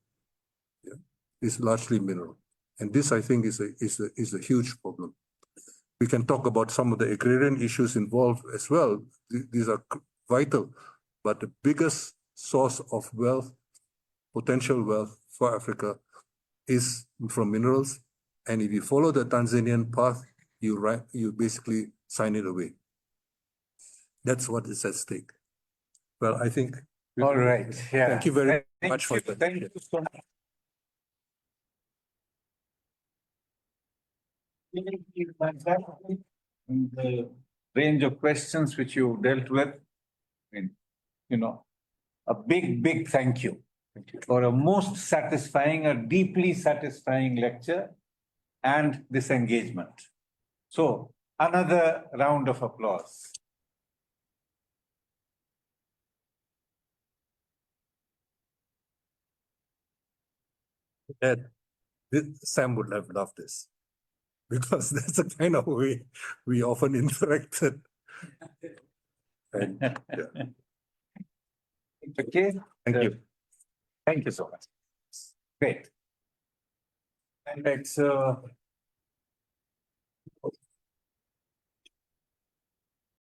Yeah, is largely mineral, and this I think is a huge problem. We can talk about some of the agrarian issues involved as well. These are vital, but the biggest source of wealth, potential wealth for Africa, is from minerals. And if you follow the Tanzanian path, you basically sign it away. That's what is at stake. Well, I think. All right, yeah. Thank you very much for that. Thank you so much. And the range of questions which you dealt with, I mean, you know, a big thank you for a most satisfying, a deeply satisfying lecture and this engagement. So another round of applause. Ed, Sam would have loved this because that's the kind of way we often interacted. And, yeah. Okay. Thank you. Thank you so much. Great. Right, so